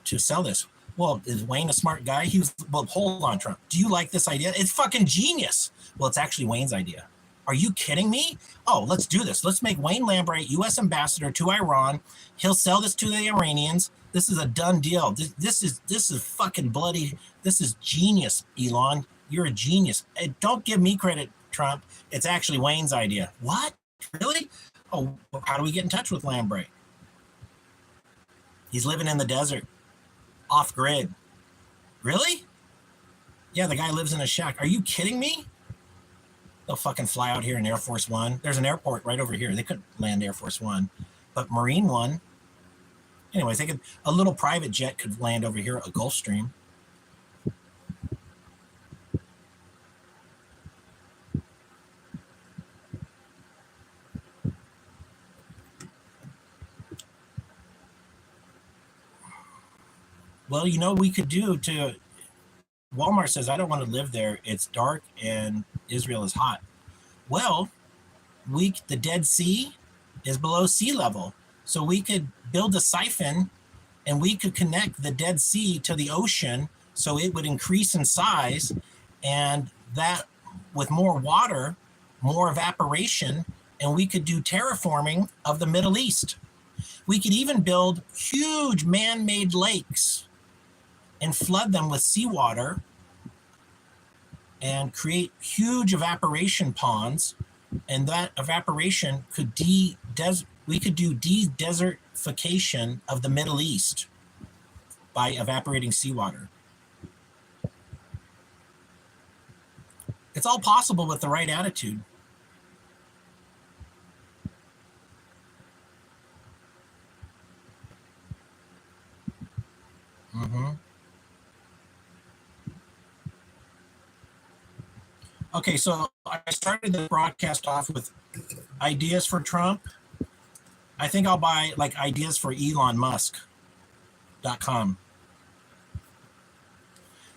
to sell this. Well, is Wayne a smart guy? He was, well, hold on, Trump. Do you like this idea? It's fucking genius. Well, it's actually Wayne's idea. Are you kidding me? Oh, let's do this. Let's make Wayne Lambright U.S. ambassador to Iran. He'll sell this to the Iranians. This is a done deal. This is fucking bloody. This is genius, Elon. You're a genius. Hey, don't give me credit, Trump. It's actually Wayne's idea. What? Really? Oh, how do we get in touch with Lambright? He's living in the desert, off grid. Really? Yeah, the guy lives in a shack. Are you kidding me? They'll fucking fly out here in Air Force One. There's an airport right over here. They couldn't land Air Force One, but Marine One. Anyways, a little private jet could land over here, a Gulfstream. Well, you know, we could do to. Walmart says, I don't want to live there. It's dark and Israel is hot. Well, the Dead Sea is below sea level. So we could build a siphon and we could connect the Dead Sea to the ocean so it would increase in size, and that with more water, more evaporation, and we could do terraforming of the Middle East. We could even build huge man-made lakes and flood them with seawater and create huge evaporation ponds, and that evaporation could we could do de-desertification of the Middle East by evaporating seawater. It's all possible with the right attitude. Mm-hmm. Okay, so I started the broadcast off with ideas for Trump. I think I'll buy like ideas for Elon Musk.com.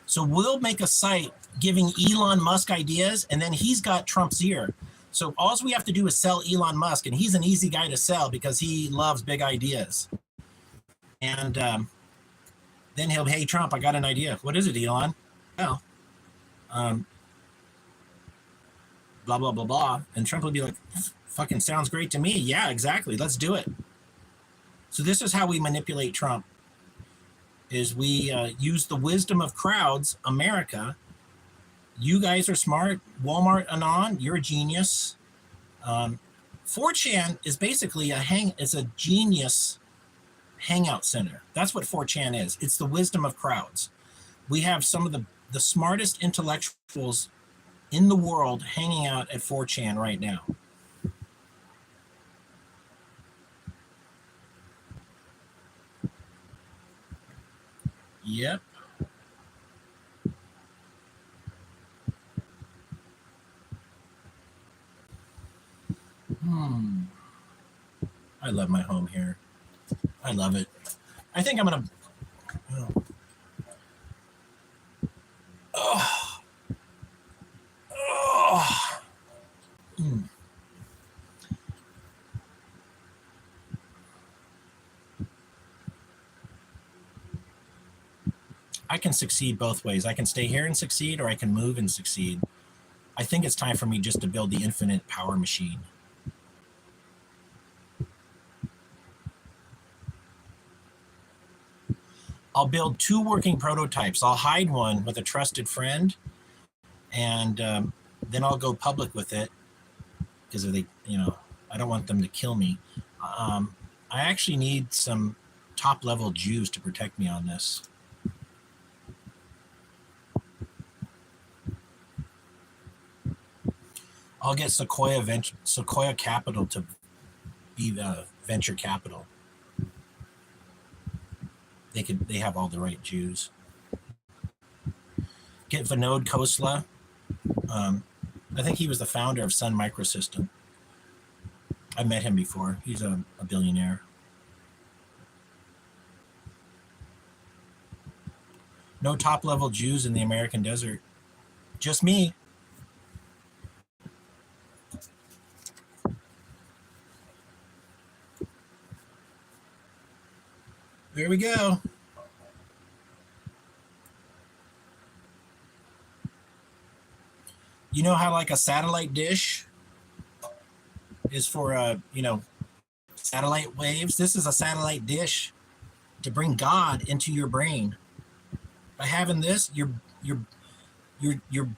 So we'll make a site giving Elon Musk ideas, and then he's got Trump's ear. So all we have to do is sell Elon Musk, and he's an easy guy to sell because he loves big ideas. And then he'll, hey, Trump, I got an idea. What is it, Elon? Well, blah, blah, blah, blah. And Trump will be like, fucking sounds great to me. Yeah, exactly. Let's do it. So this is how we manipulate Trump, is we use the wisdom of crowds, America. You guys are smart. Walmart Anon, you're a genius. 4chan is basically it's a genius hangout center. That's what 4chan is. It's the wisdom of crowds. We have some of the smartest intellectuals in the world hanging out at 4chan right now. Yep. I love my home here. I love it. I think I'm gonna. I can succeed both ways. I can stay here and succeed, or I can move and succeed. I think it's time for me just to build the infinite power machine. I'll build 2 working prototypes. I'll hide one with a trusted friend, and then I'll go public with it because if they, I don't want them to kill me. I actually need some top-level Jews to protect me on this. I'll get Sequoia Capital to be the venture capital. They have all the right Jews. Get Vinod Khosla. I think he was the founder of Sun Microsystem. I met him before. He's a billionaire. No top-level Jews in the American desert. Just me. There we go. You know how like a satellite dish is for satellite waves? This is a satellite dish to bring God into your brain. By having this, you're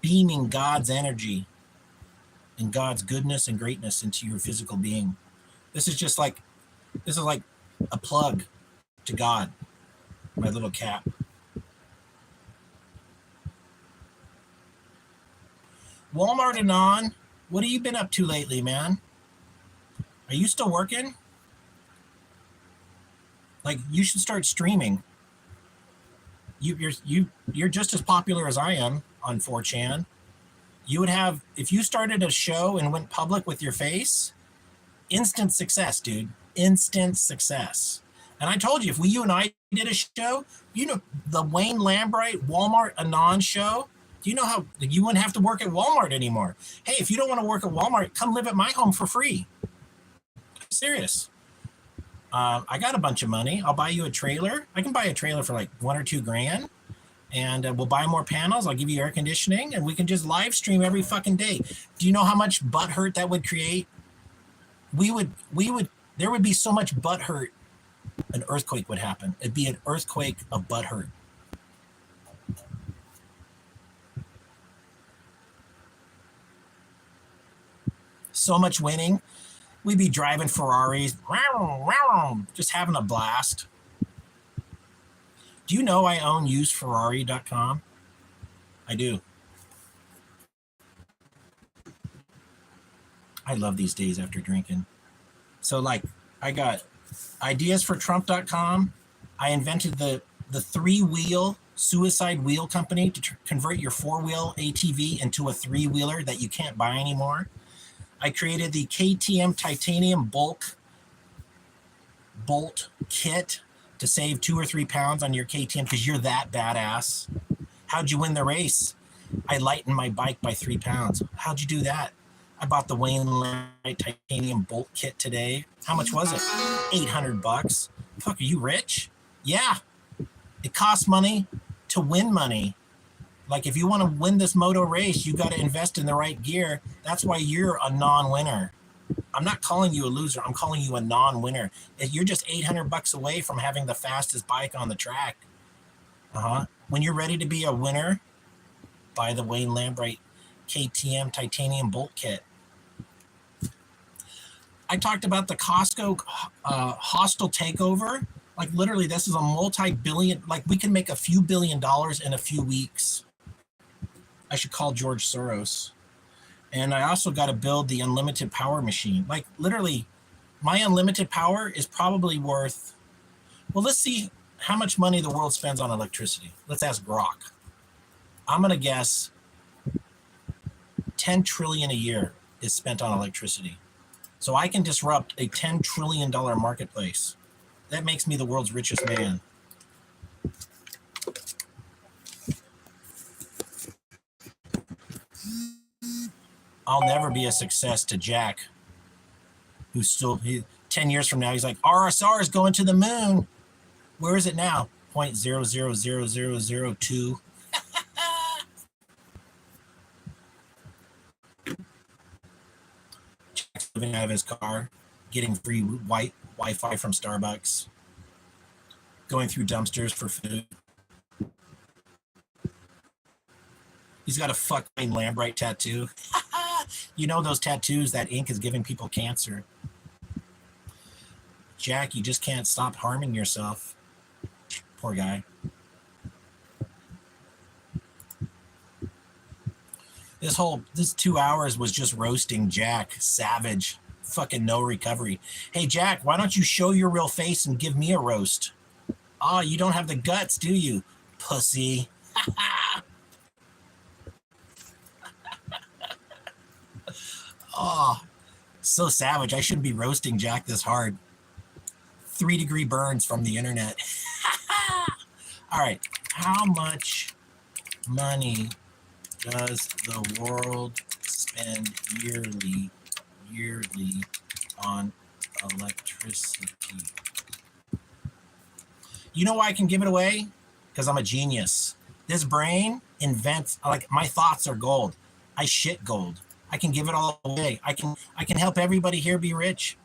beaming God's energy and God's goodness and greatness into your physical being. This is like a plug to God, my little cap. Walmart Anon, what have you been up to lately, man? Are you still working? Like, you should start streaming. You're just as popular as I am on 4chan. You would have, if you started a show and went public with your face, instant success, dude. Instant success. And I told you, if you and I did a show, the Wayne Lambright Walmart Anon show Do you know how you wouldn't have to work at Walmart anymore? Hey, if you don't want to work at Walmart, come live at my home for free. I'm serious. I got a bunch of money. I'll buy you a trailer. I can buy a trailer for like $1 or $2 grand, and we'll buy more panels. I'll give you air conditioning, and we can just live stream every fucking day. Do you know how much butt hurt that would create? There would be so much butt hurt, an earthquake would happen. It'd be an earthquake of butt hurt. So much winning. We'd be driving Ferraris, just having a blast. Do you know I own useferrari.com? I do. I love these days after drinking. So like, I got ideasfortrump.com. I invented the 3-wheel suicide wheel company to convert your 4-wheel ATV into a 3-wheeler that you can't buy anymore. I created the KTM titanium bolt kit to save 2 or 3 pounds on your KTM because you're that badass. How'd you win the race? I lightened my bike by 3 pounds. How'd you do that? I bought the Wayne Lambright titanium bolt kit today. How much was it? $800. Fuck, are you rich? Yeah. It costs money to win money. Like if you want to win this moto race, you got to invest in the right gear. That's why you're a non-winner. I'm not calling you a loser. I'm calling you a non-winner. You're just $800 away from having the fastest bike on the track. When you're ready to be a winner, buy the Wayne Lambright KTM titanium bolt kit. I talked about the Costco hostile takeover. Like literally, this is a multi-billion. Like we can make a few $1 billion in a few weeks. I should call George Soros. And I also got to build the unlimited power machine. Like literally, my unlimited power is probably worth, well, let's see how much money the world spends on electricity. Let's ask Grok. I'm going to guess 10 trillion a year is spent on electricity. So I can disrupt a $10 trillion marketplace. That makes me the world's richest man. I'll never be a success to Jack, who's still 10 years from now. He's like, RSR is going to the moon. Where is it now? 0.000002. Jack's living out of his car, getting free Wi-Fi from Starbucks, going through dumpsters for food. He's got a fuck Wayne Lambright tattoo. You know those tattoos, that ink is giving people cancer. Jack, you just can't stop harming yourself. Poor guy. This 2 hours was just roasting Jack. Savage. Fucking no recovery. Hey, Jack, why don't you show your real face and give me a roast? Oh, you don't have the guts, do you? Pussy. Oh, so savage. I shouldn't be roasting Jack this hard. 3-degree burns from the internet. All right. How much money does the world spend yearly on electricity? You know why I can give it away? Because I'm a genius. This brain invents, like my thoughts are gold. I shit gold. I can give it all away. I can help everybody here be rich.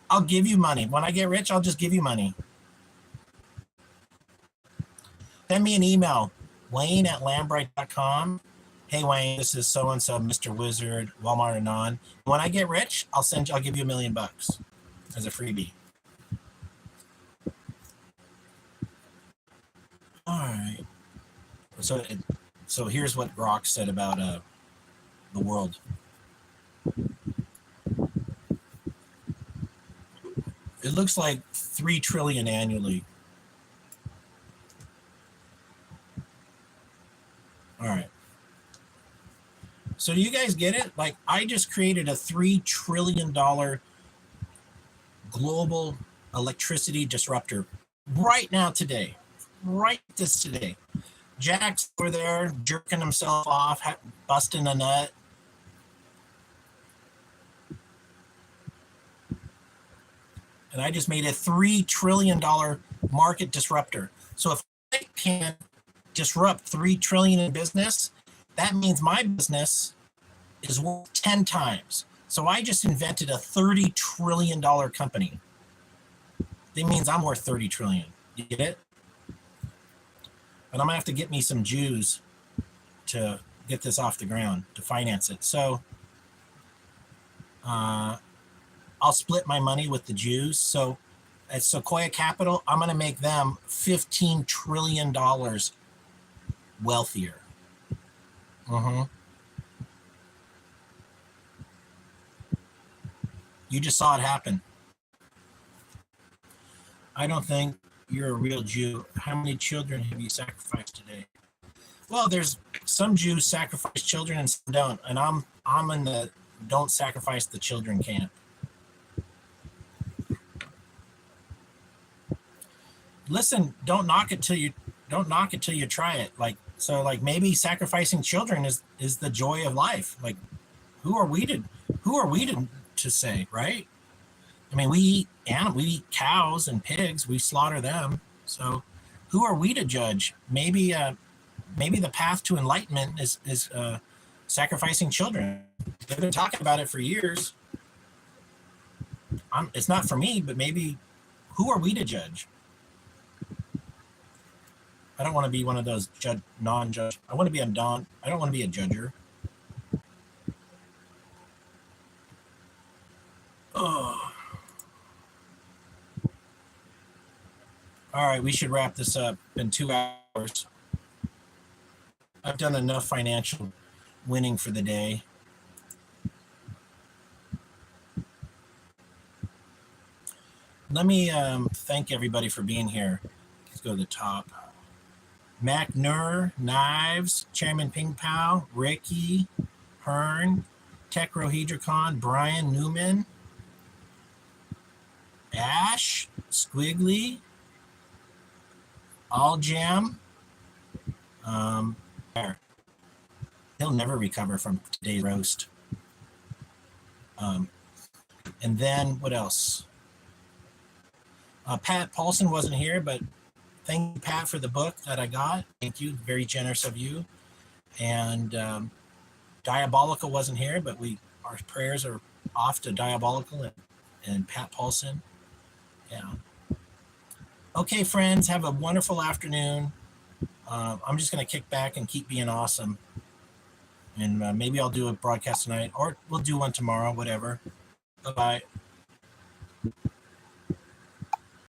I'll give you money. When I get rich, I'll just give you money. Send me an email, Wayne@Lambright.com. Hey Wayne, this is so-and-so, Mr. Wizard, Walmart Anon. When I get rich, I'll give you $1 million as a freebie. All right. So here's what Grok said about the world. It looks like 3 trillion annually. All right. So do you guys get it? Like I just created a $3 trillion global electricity disruptor right now today. Right this today. Jack's over there jerking himself off, busting a nut. And I just made a $3 trillion market disruptor. So if I can disrupt $3 trillion in business, that means my business is worth 10 times. So I just invented a $30 trillion company. That means I'm worth 30 trillion. You get it? But I'm gonna have to get me some Jews to get this off the ground, to finance it. So I'll split my money with the Jews. So at Sequoia Capital, I'm gonna make them $15 trillion wealthier. You just saw it happen. I don't think you're a real Jew. How many children have you sacrificed today? Well, there's some Jews sacrifice children and some don't, and I'm in the don't sacrifice the children camp. Listen, don't knock it till you try it. Like maybe sacrificing children is the joy of life. Like who are we to say, right? I mean, we eat cows and pigs, we slaughter them. So who are we to judge? Maybe the path to enlightenment is sacrificing children. They've been talking about it for years. It's not for me, but maybe who are we to judge? I don't want to be one of those non-judge. I want to be I don't want to be a judger. Oh. All right, we should wrap this up. It's been 2 hours. I've done enough financial winning for the day. Let me thank everybody for being here. Let's go to the top. Mac Nur, Knives, Chairman Ping Pao, Ricky, Hearn, Techrohedricon, Brian Newman, Ash, Squiggly, All Jam. He'll never recover from today's roast. And then what else? Pat Paulson wasn't here, but thank you, Pat, for the book that I got. Thank you. Very generous of you. And Diabolical wasn't here, but our prayers are off to Diabolical and Pat Paulson. Yeah. Okay, friends, have a wonderful afternoon. I'm just going to kick back and keep being awesome. And maybe I'll do a broadcast tonight, or we'll do one tomorrow, whatever. Bye-bye.